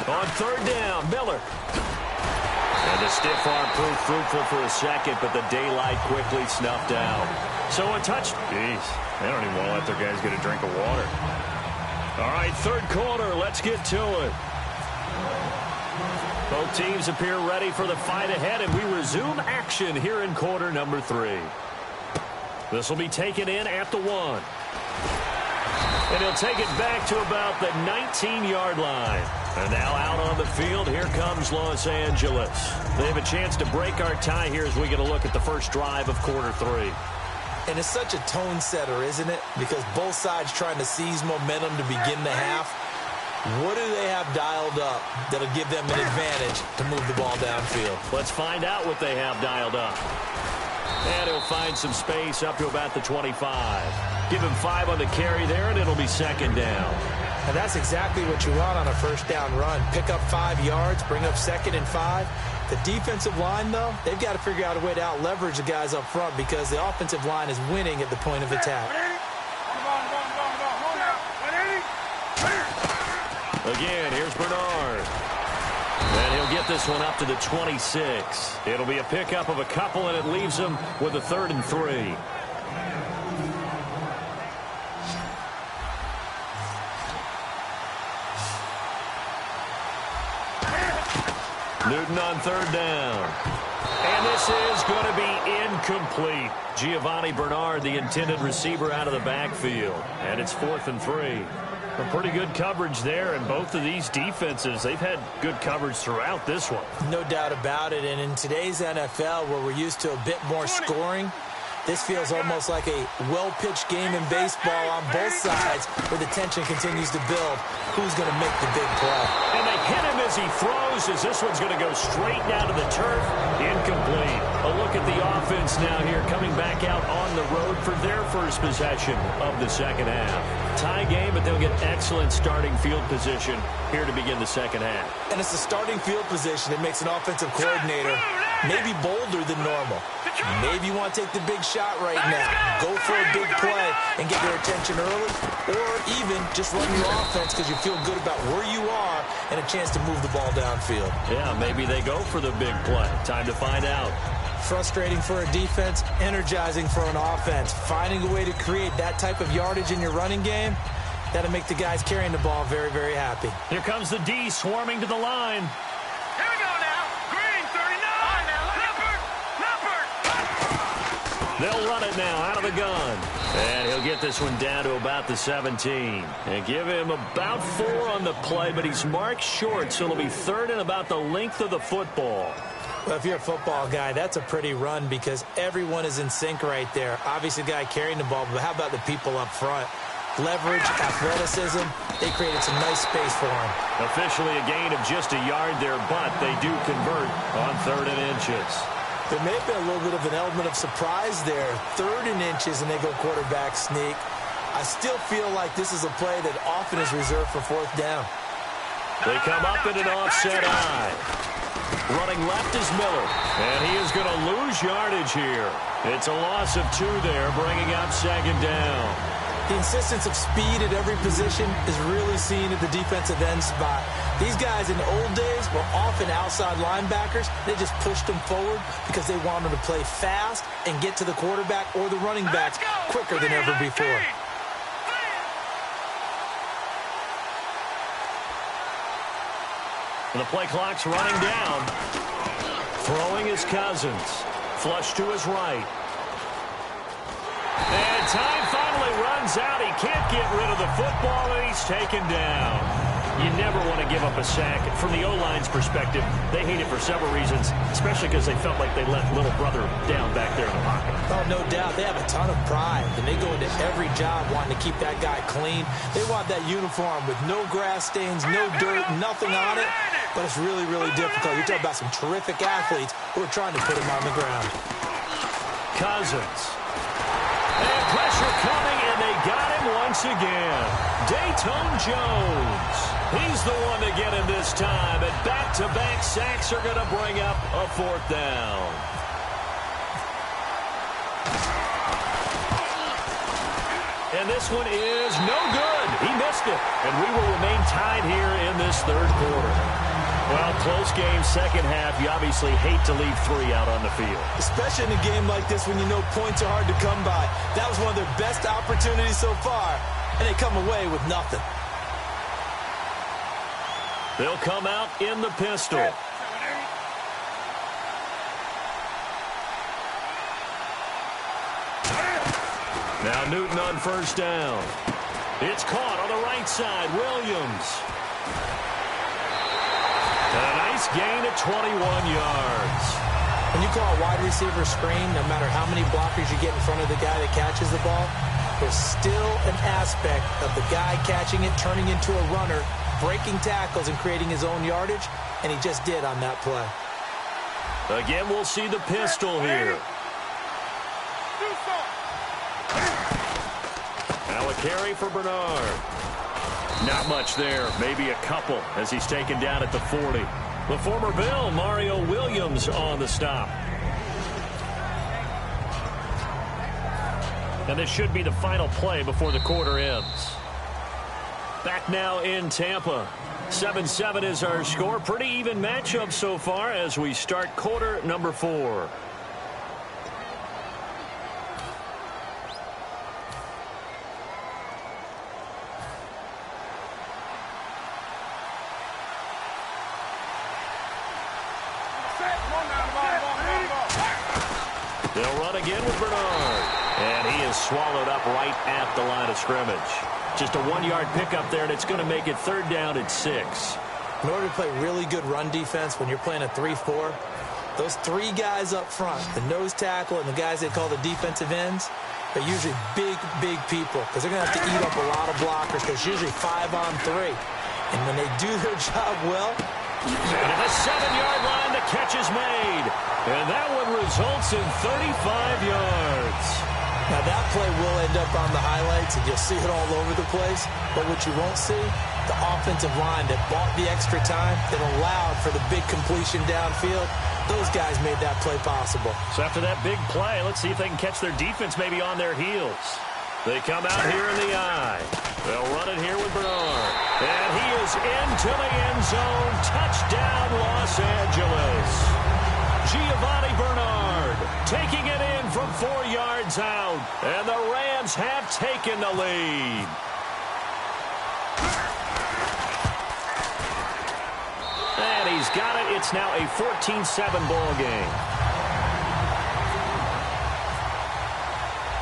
On 3rd down, Miller. And the stiff arm proved fruitful for a second, but the daylight quickly snuffed out. So a touch. Jeez, they don't even want to let their guys get a drink of water. All right, 3rd quarter. Let's get to it. Both teams appear ready for the fight ahead, and we resume action here in quarter number 3. This will be taken in at the 1. And he'll take it back to about the 19-yard line. And now out on the field, here comes Los Angeles. They have a chance to break our tie here as we get a look at the first drive of quarter 3. And it's such a tone setter, isn't it? Because both sides trying to seize momentum to begin the half. What do they have dialed up that'll give them an advantage to move the ball downfield? Let's find out what they have dialed up. And he'll find some space up to about the 25. Give him 5 on the carry there, and it'll be second down. And that's exactly what you want on a first down run. Pick up 5 yards, bring up 2nd and 5. The defensive line, though, they've got to figure out a way to out-leverage the guys up front because the offensive line is winning at the point of attack. Again, here's Bernard. And he'll get this one up to the 26. It'll be a pickup of a couple, and it leaves him with a 3rd and 3. Newton on 3rd down. And this is going to be incomplete. Giovanni Bernard, the intended receiver, out of the backfield. And it's 4th and 3. A pretty good coverage there, and both of these defenses, they've had good coverage throughout this one. No doubt about it, and in today's NFL, where we're used to a bit more scoring, this feels almost like a well-pitched game in baseball on both sides, where the tension continues to build. Who's going to make the big play? And they hit him as he throws, as this one's going to go straight down to the turf. Incomplete. A look at the offense now here, coming back out on the road for their first possession of the second half. Tie game, but they'll get excellent starting field position here to begin the second half. And it's the starting field position that makes an offensive coordinator maybe bolder than normal. Maybe you want to take the big shot right now. Go for a big play and get their attention early, or even just run your offense because you feel good about where you are and a chance to move the ball downfield. Yeah, maybe they go for the big play. Time to find out. Frustrating for a defense, energizing for an offense. Finding a way to create that type of yardage in your running game, that'll make the guys carrying the ball very, very happy. Here comes the D swarming to the line. Here we go now. Green, 39. Leopard. They'll run it now out of the gun. And he'll get this one down to about the 17. And give him about 4 on the play, but he's marked short, so it'll be 3rd and about the length of the football. Well, if you're a football guy, that's a pretty run because everyone is in sync right there. Obviously, the guy carrying the ball, but how about the people up front? Leverage, athleticism, they created some nice space for him. Officially a gain of just a yard there, but they do convert on 3rd and inches. There may have been a little bit of an element of surprise there. 3rd and inches, and they go quarterback sneak. I still feel like this is a play that often is reserved for 4th down. They come up in an offset eye. Running left is Miller, and he is going to lose yardage here. It's a loss of 2 there, bringing up 2nd down. The insistence of speed at every position is really seen at the defensive end spot. These guys in the old days were often outside linebackers. They just pushed them forward because they wanted to play fast and get to the quarterback or the running backs quicker than ever before. And the play clock's running down. Throwing is Cousins. Flush to his right. And time finally runs out. He can't get rid of the football, and he's taken down. You never want to give up a sack. From the O-line's perspective, they hate it for several reasons, especially because they felt like they let little brother down back there in the pocket. Oh, no doubt. They have a ton of pride, and they go into every job wanting to keep that guy clean. They want that uniform with no grass stains, no dirt, nothing on it. But it's really, really difficult. You're talking about some terrific athletes who are trying to put him on the ground. Cousins. And pressure coming, and they got him once again. Dayton Jones. He's the one to get him this time, and back-to-back sacks are going to bring up a 4th down. And this one is no good. He missed it, and we will remain tied here in this 3rd quarter. Well, close game, second half. You obviously hate to leave 3 out on the field. Especially in a game like this when you know points are hard to come by. That was one of their best opportunities so far, and they come away with nothing. They'll come out in the pistol. Now Newton on 1st down. It's caught on the right side. Williams. And a nice gain of 21 yards. When you call a wide receiver screen, no matter how many blockers you get in front of the guy that catches the ball, there's still an aspect of the guy catching it, turning into a runner, breaking tackles and creating his own yardage, and he just did on that play. Again, we'll see the pistol here. Now a carry for Bernard. Not much there, maybe a couple as he's taken down at the 40. The former Bill, Mario Williams, on the stop. And this should be the final play before the quarter ends. Back now in Tampa. 7-7 is our score. Pretty even matchup so far as we start quarter number 4. They'll run again with Bernard. And he is swallowed up right at the line of scrimmage. Just a 1-yard pickup there, and it's going to make it 3rd down and 6. In order to play really good run defense when you're playing a 3-4, those 3 guys up front, the nose tackle and the guys they call the defensive ends, they're usually big people because they're going to have to eat up a lot of blockers because it's usually 5 on 3. And when they do their job well... And at the 7-yard line, the catch is made. And that one results in 35 yards. Now, that play will end up on the highlights, and you'll see it all over the place. But what you won't see, the offensive line that bought the extra time, that allowed for the big completion downfield, those guys made that play possible. So after that big play, let's see if they can catch their defense maybe on their heels. They come out here in the eye. They'll run it here with Bernard. And he is into the end zone. Touchdown, Los Angeles. Giovanni Bernard taking it in from 4 yards out. And the Rams have taken the lead. And he's got it. It's now a 14-7 ball game.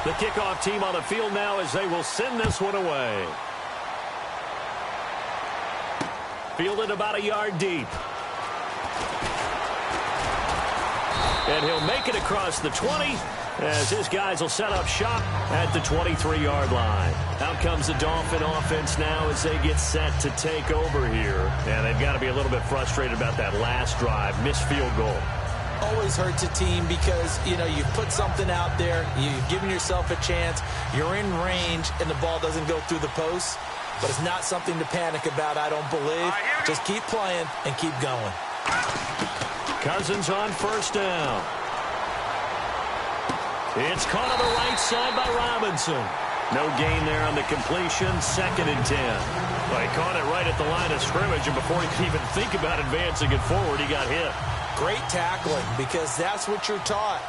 The kickoff team on the field now as they will send this one away. Fielded about a yard deep. And he'll make it across the 20 as his guys will set up shop at the 23-yard line. Out comes the Dolphin offense now as they get set to take over here. And they've got to be a little bit frustrated about that last drive, missed field goal. Always hurts a team because, you know, you've put something out there, you've given yourself a chance, you're in range, and the ball doesn't go through the posts. But it's not something to panic about, I don't believe. Just keep playing and keep going. Cousins on first down. It's caught on the right side by Robinson. No gain there on the completion, 2nd and 10. Well, he caught it right at the line of scrimmage, and before he could even think about advancing it forward, he got hit. Great tackling, because that's what you're taught.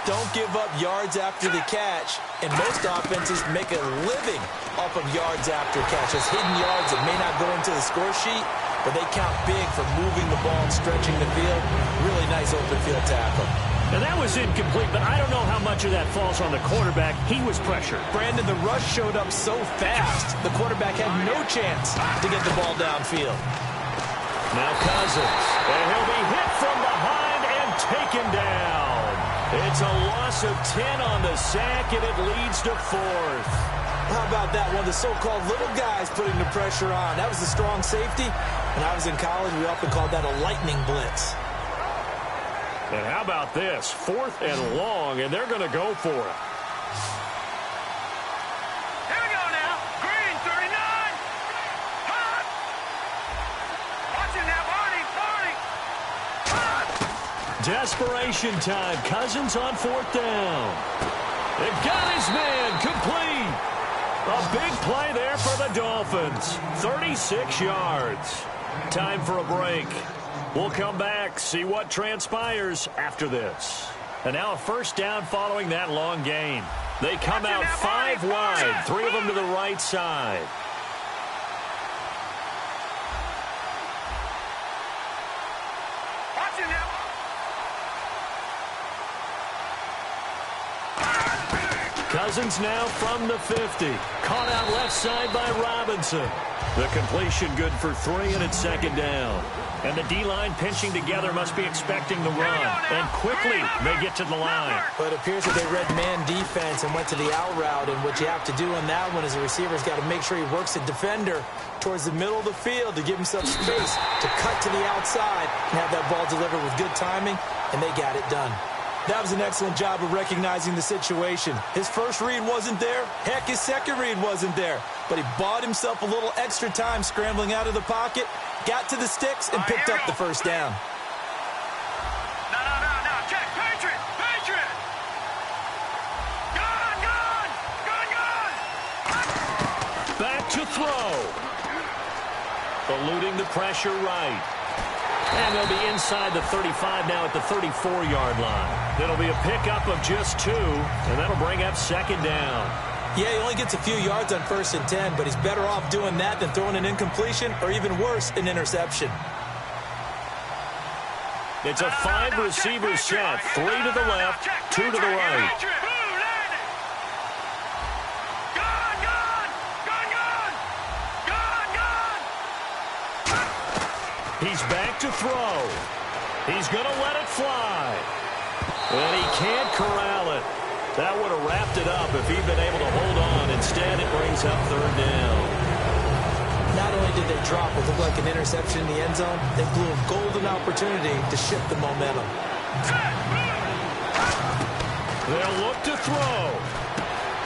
Don't give up yards after the catch, and most offenses make a living off of yards after catch. Those hidden yards that may not go into the score sheet, but they count big for moving the ball and stretching the field. Really nice open field tackle. And that was incomplete, but I don't know how much of that falls on the quarterback. He was pressured. Brandon, the rush showed up so fast, the quarterback had no chance to get the ball downfield. Now Cousins, and he'll be hit from behind and taken down. It's a loss of 10 on the sack, and it leads to 4th. How about that one? The so-called little guys putting the pressure on. That was the strong safety. When I was in college, we often called that a lightning blitz. And how about this? 4th and long, and they're going to go for it. Here we go now. Green, 39. Hot. Watch it now, Barney. Hot. Desperation time. Cousins on 4th down. They've got his man complete. A big play there for the Dolphins. 36 yards. Time for a break. We'll come back, see what transpires after this. And now a first down following that long gain. They come out 5 wide, 3 of them to the right side. Watch it now. Cousins now from the 50. Caught out left side by Robinson. The completion good for 3, and it's second down. And the D-line pinching together must be expecting the run. And quickly they get to the line. But it appears that they read man defense and went to the out route. And what you have to do on that one is the receiver's got to make sure he works the defender towards the middle of the field to give himself space to cut to the outside and have that ball delivered with good timing, and they got it done. That was an excellent job of recognizing the situation. His first read wasn't there. Heck, his second read wasn't there. But he bought himself a little extra time scrambling out of the pocket, got to the sticks, and picked up the first down. No. Check. Patriot. Gone. Back to throw. Eluding the pressure right. And they'll be inside the 35 now at the 34-yard line. It'll be a pickup of just 2, and that'll bring up second down. Yeah, he only gets a few yards on 1st and 10, but he's better off doing that than throwing an incompletion or even worse, an interception. It's a 5-receiver set, 3 to the left, 2 to the right. He's back to throw. He's going to let it fly. And he can't corral it. That would have wrapped it up if he'd been able to hold on. Instead, it brings up 3rd down. Not only did they drop what looked like an interception in the end zone, they blew a golden opportunity to shift the momentum. They'll look to throw.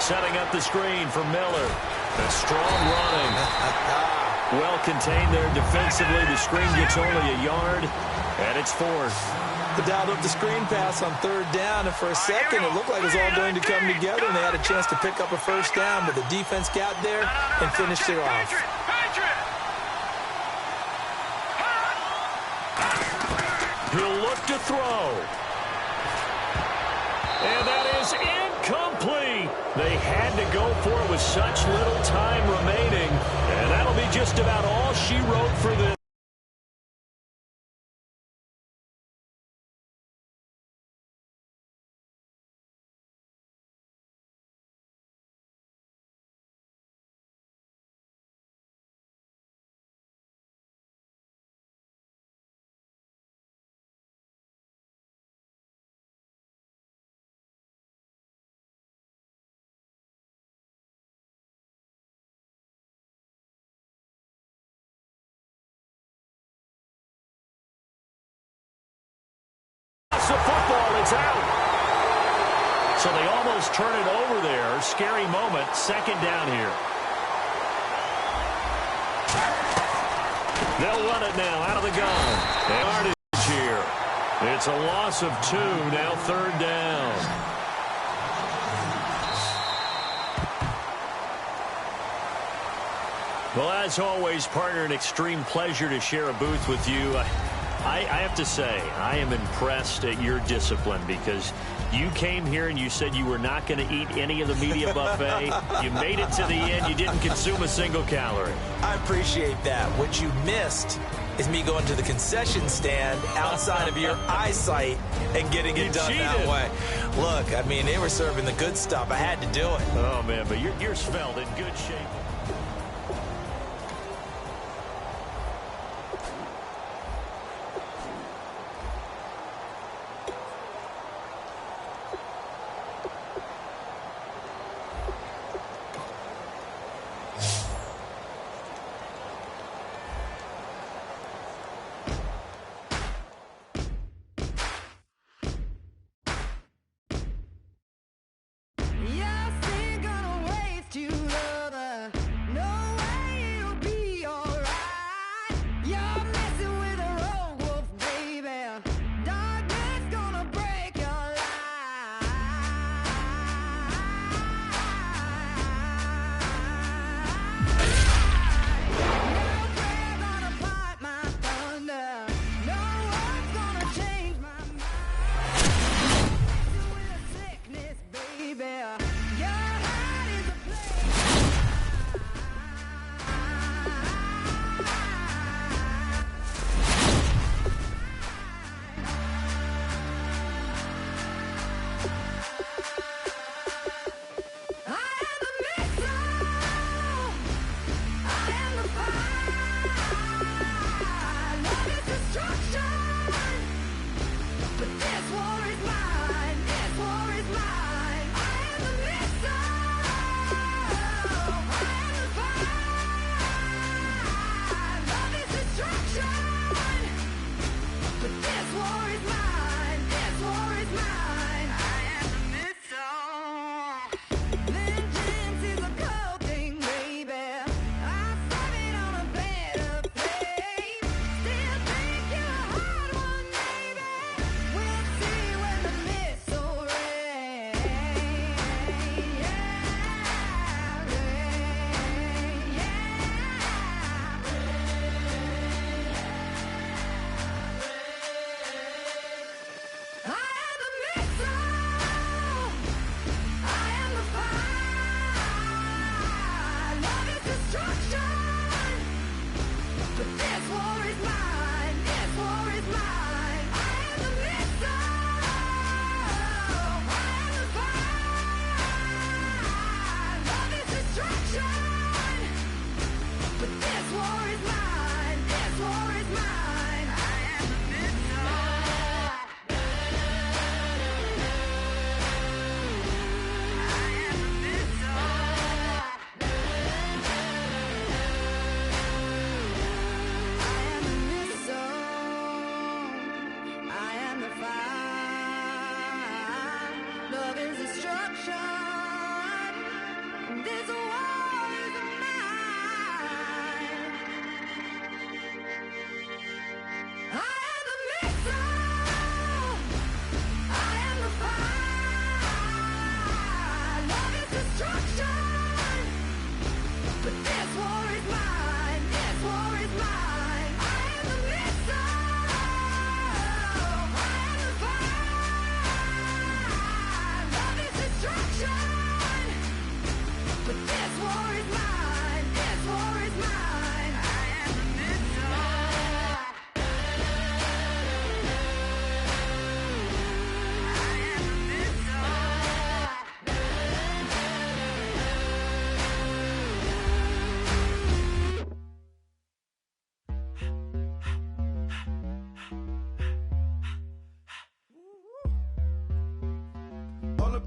Setting up the screen for Miller. A strong running. Well contained there defensively. The screen gets only a yard, and it's 4th. They dialed up the screen pass on 3rd down, and for a second it looked like it was all going to come together, and they had a chance to pick up a first down, but the defense got there and finished it off. He'll look to throw. And that is incomplete. They had to go for it with such little time remaining. And that'll be just about all she wrote for this. The football, it's out. So they almost turn it over there. Scary moment. Second down here. They'll run it now out of the gun. Yardage here. It's a loss of 2. Now 3rd down. Well, as always, partner, an extreme pleasure to share a booth with you. I have to say, I am impressed at your discipline because you came here and you said you were not going to eat any of the media buffet. You made it to the end. You didn't consume a single calorie. I appreciate that. What you missed is me going to the concession stand outside of your eyesight and getting it done that way. Look, I mean, they were serving the good stuff. I had to do it. Oh, man, but you're svelte in good shape.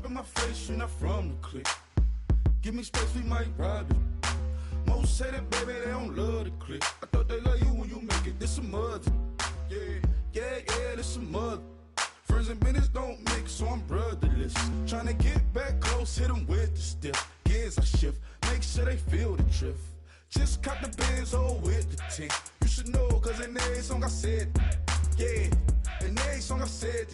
in my face, you're not from the clique. Give me space, we might ride it. Most say that, baby, they don't love the clique. I thought they love you when you make it. This some mother. Yeah, this some mother. Friends and business don't mix, so I'm brotherless. Tryna get back close, hit them with the stiff. Gears I shift, make sure they feel the drift. Just caught the Benz, with the tint. You should know, cause in every song I said, yeah, in every song I said,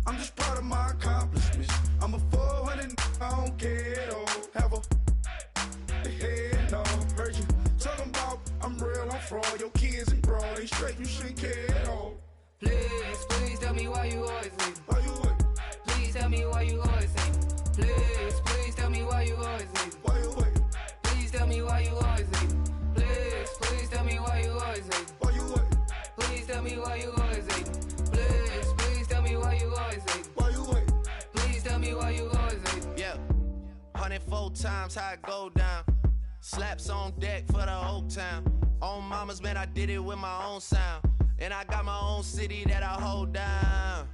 I'm just proud of my accomplishments. I'm a 400, I don't care at all. Have a head, no, heard you talking about I'm real, I'm fraud. Your kids and broad ain't straight, you shouldn't care at all. Please tell me why you always leave. Why you what? Please tell me why you always leave. Please tell me why you always leave. Why you what? Please tell me why you always leave. Please tell me why you always leave. Why you what? Please tell me why you always leave. Please tell me why you always leave. Why you what? Please tell me why you always leave. Yeah, 104 times how it go down. Slaps on deck for the whole town. On mamas, man, I did it with my own sound. And I got my own city that I hold down.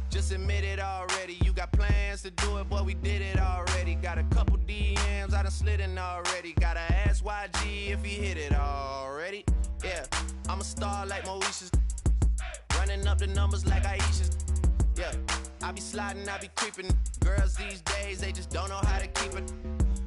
Just admit it already. You got plans to do it, boy, we did it already. Got a couple DMs, I done slid in already. Gotta ask YG if he hit it already. Yeah, I'm a star like Moesha's. Running up the numbers like Aisha's. Yeah, I be sliding, I be creeping. Girls these days, they just don't know how to keep it.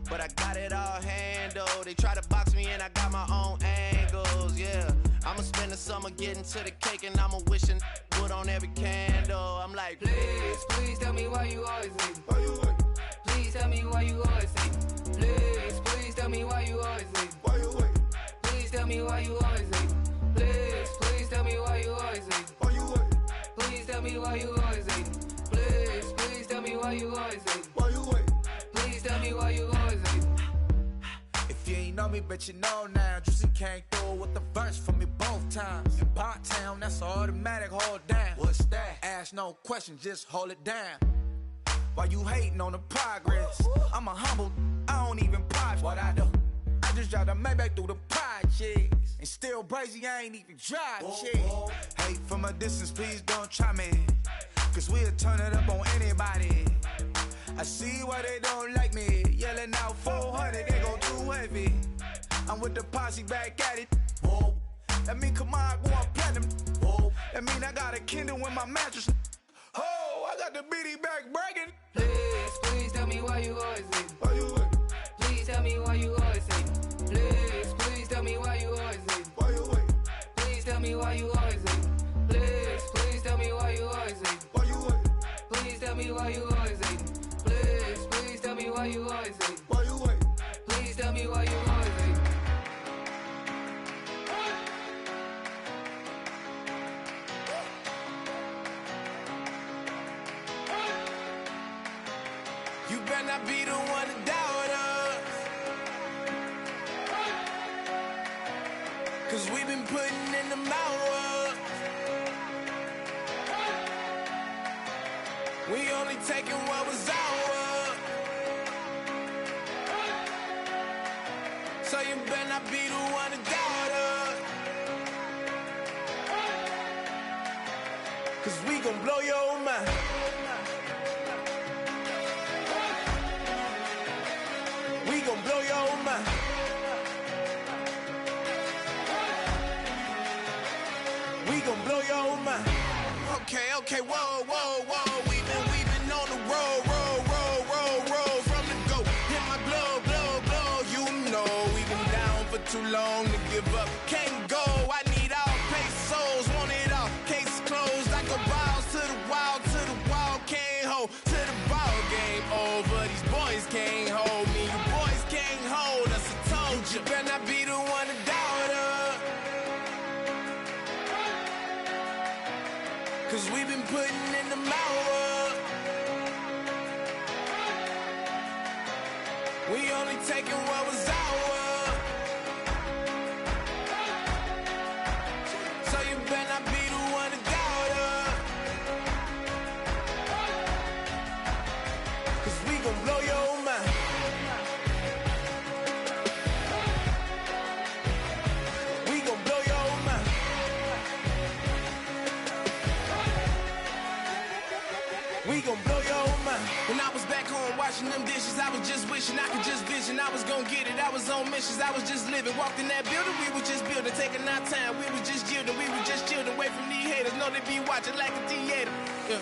But I got it all handled. They try to box me and I got my own angles, yeah. I'ma spend the summer getting to the cake and I'ma wishing wood on every candle. I'm like, please tell me why you always leave. Why you what? Please tell me why you always leave. Please tell me why you always leave. Why you what? Please tell me why you always leave. Please tell me why you always leave. Why you what? Please tell me why you always leave. Please tell me why you always leave. Why you what? Please tell me why you always leave. If you ain't know me, bet you know now. Juicy came through with the verse for me both times. In Pot Town, that's automatic, hold down. What's that? Ask no question, just hold it down. Why you hating on the progress? I'm a humble, I don't even pop what I do. I just drive the Maybach through the projects. And still brazy, I ain't even drive shit. Hate from a distance, please don't try me. Cause we'll turn it up on anybody. I see why they don't like me. Yelling out 400, they go too heavy. I'm with the posse back at it. Whoa. That mean come on, going platinum. Whoa. That mean I got a Kindle in my mattress. Oh, I got the BD back breaking. Please tell me why you always leave. Why you what? Please tell me why you always leave. Please tell me why you always leave. Why you what? Please tell me why you always leave. Please tell me why you always leave. Why you what? Please tell me why you always leave. Please tell me why you always leave. Why you what? Please tell me why you always leave. you better not be the one to doubt us. Cause we been putting in the hours. We only taking what was ours. So you better not be the one to doubt us. Cause we gon' blow your mind. We gon' blow your mind. We gon' blow your mind. Okay, whoa. We been on the road from the go. Hit my blow. You know we been down for too long to give up. Can't go. I need all pesos, want it all. Case closed. I go balls to the wall, can't hold. To the ball game over. These boys can't hold me. You boys can't hold us. I told you. You better not be the one to doubt us. Cause we been putting in the hours. We only taking what was ours. So you better not be the one to doubt us. Cause we gon' blow your mind. We gon' blow your mind. We gon' blow your mind. When I was was back home washing them dishes. I was just wishing I could just vision. I was gonna get it. I was on missions. I was just living. Walked in that building. We was just building. Taking our time. We was just yielding. We was just chilling. Away from these haters. Know they be watching like a theater. Yeah.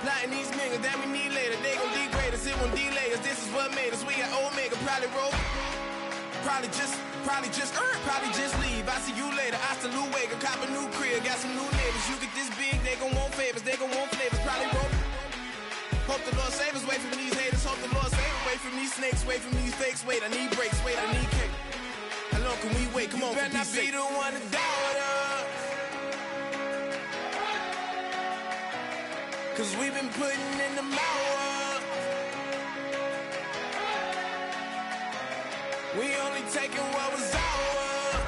Plotting these niggas that we need later. They gon' degrade us. It won't delay us. This is what made us. We got Omega. Probably roll. Probably just leave. I see you later. I salute Wake. Cop a new crib. Got some new neighbors. You get this big. They gon' want favors. They gon' want flavors. Probably roll. Hope the Lord save us, wait from these haters. Hope the Lord save us, wait from these snakes, wait from these fakes. Wait, I need breaks, wait, I need cake. How long can we wait? Come on, better not be the one to doubt us. Cause we've been putting in the hours. We only taking what was ours.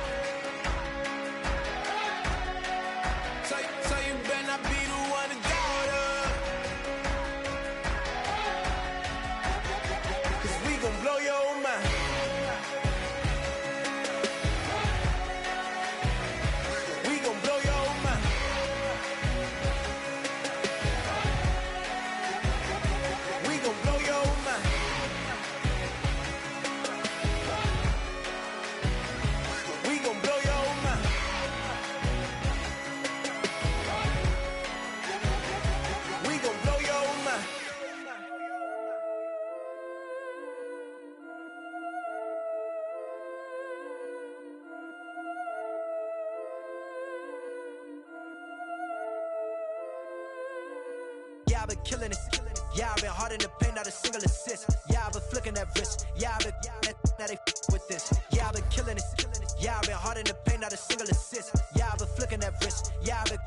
So you better not be the one to doubt us. Blow your mind. We gon' blow your mind. We gon' blow your mind. We gon' blow your mind. We gon' blow your mind. Yeah, I've been killing it. Yeah, I've been hard in the paint, not a single assist. Yeah, I've been flicking that wrist. Yeah, I've been now they with this. Yeah, I've been killing it. Yeah, I've been hard in the paint, not a single assist. Yeah, I've been flicking that wrist. Yeah, I've been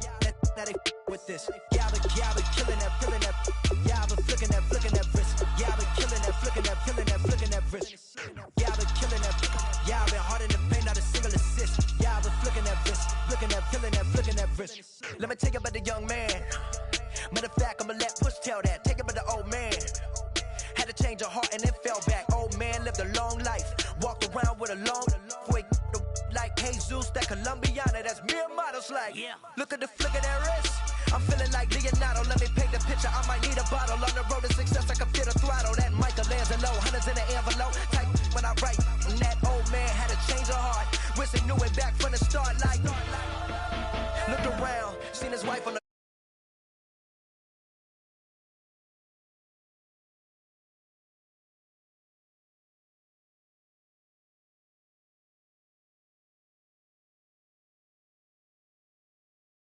now they with this. Yeah, I've been killing that. Yeah, I've been flicking that wrist. Yeah, I've been killing that, flicking that wrist. Yeah, I've been killing that. Yeah, I've been hard in the paint, not a single assist. Yeah, I've been flicking that wrist, flicking that wrist. Let me tell you about the young man. Matter of fact, I'ma let Push tell that. Take it by the old man. Had to change her heart and then fell back. Old man lived a long life. Walked around with a long way like Jesus, that Colombiana. That's mere models like. Yeah. Look at the flick of that wrist. I'm feeling like Leonardo. Let me paint the picture. I might need a bottle on the road to success.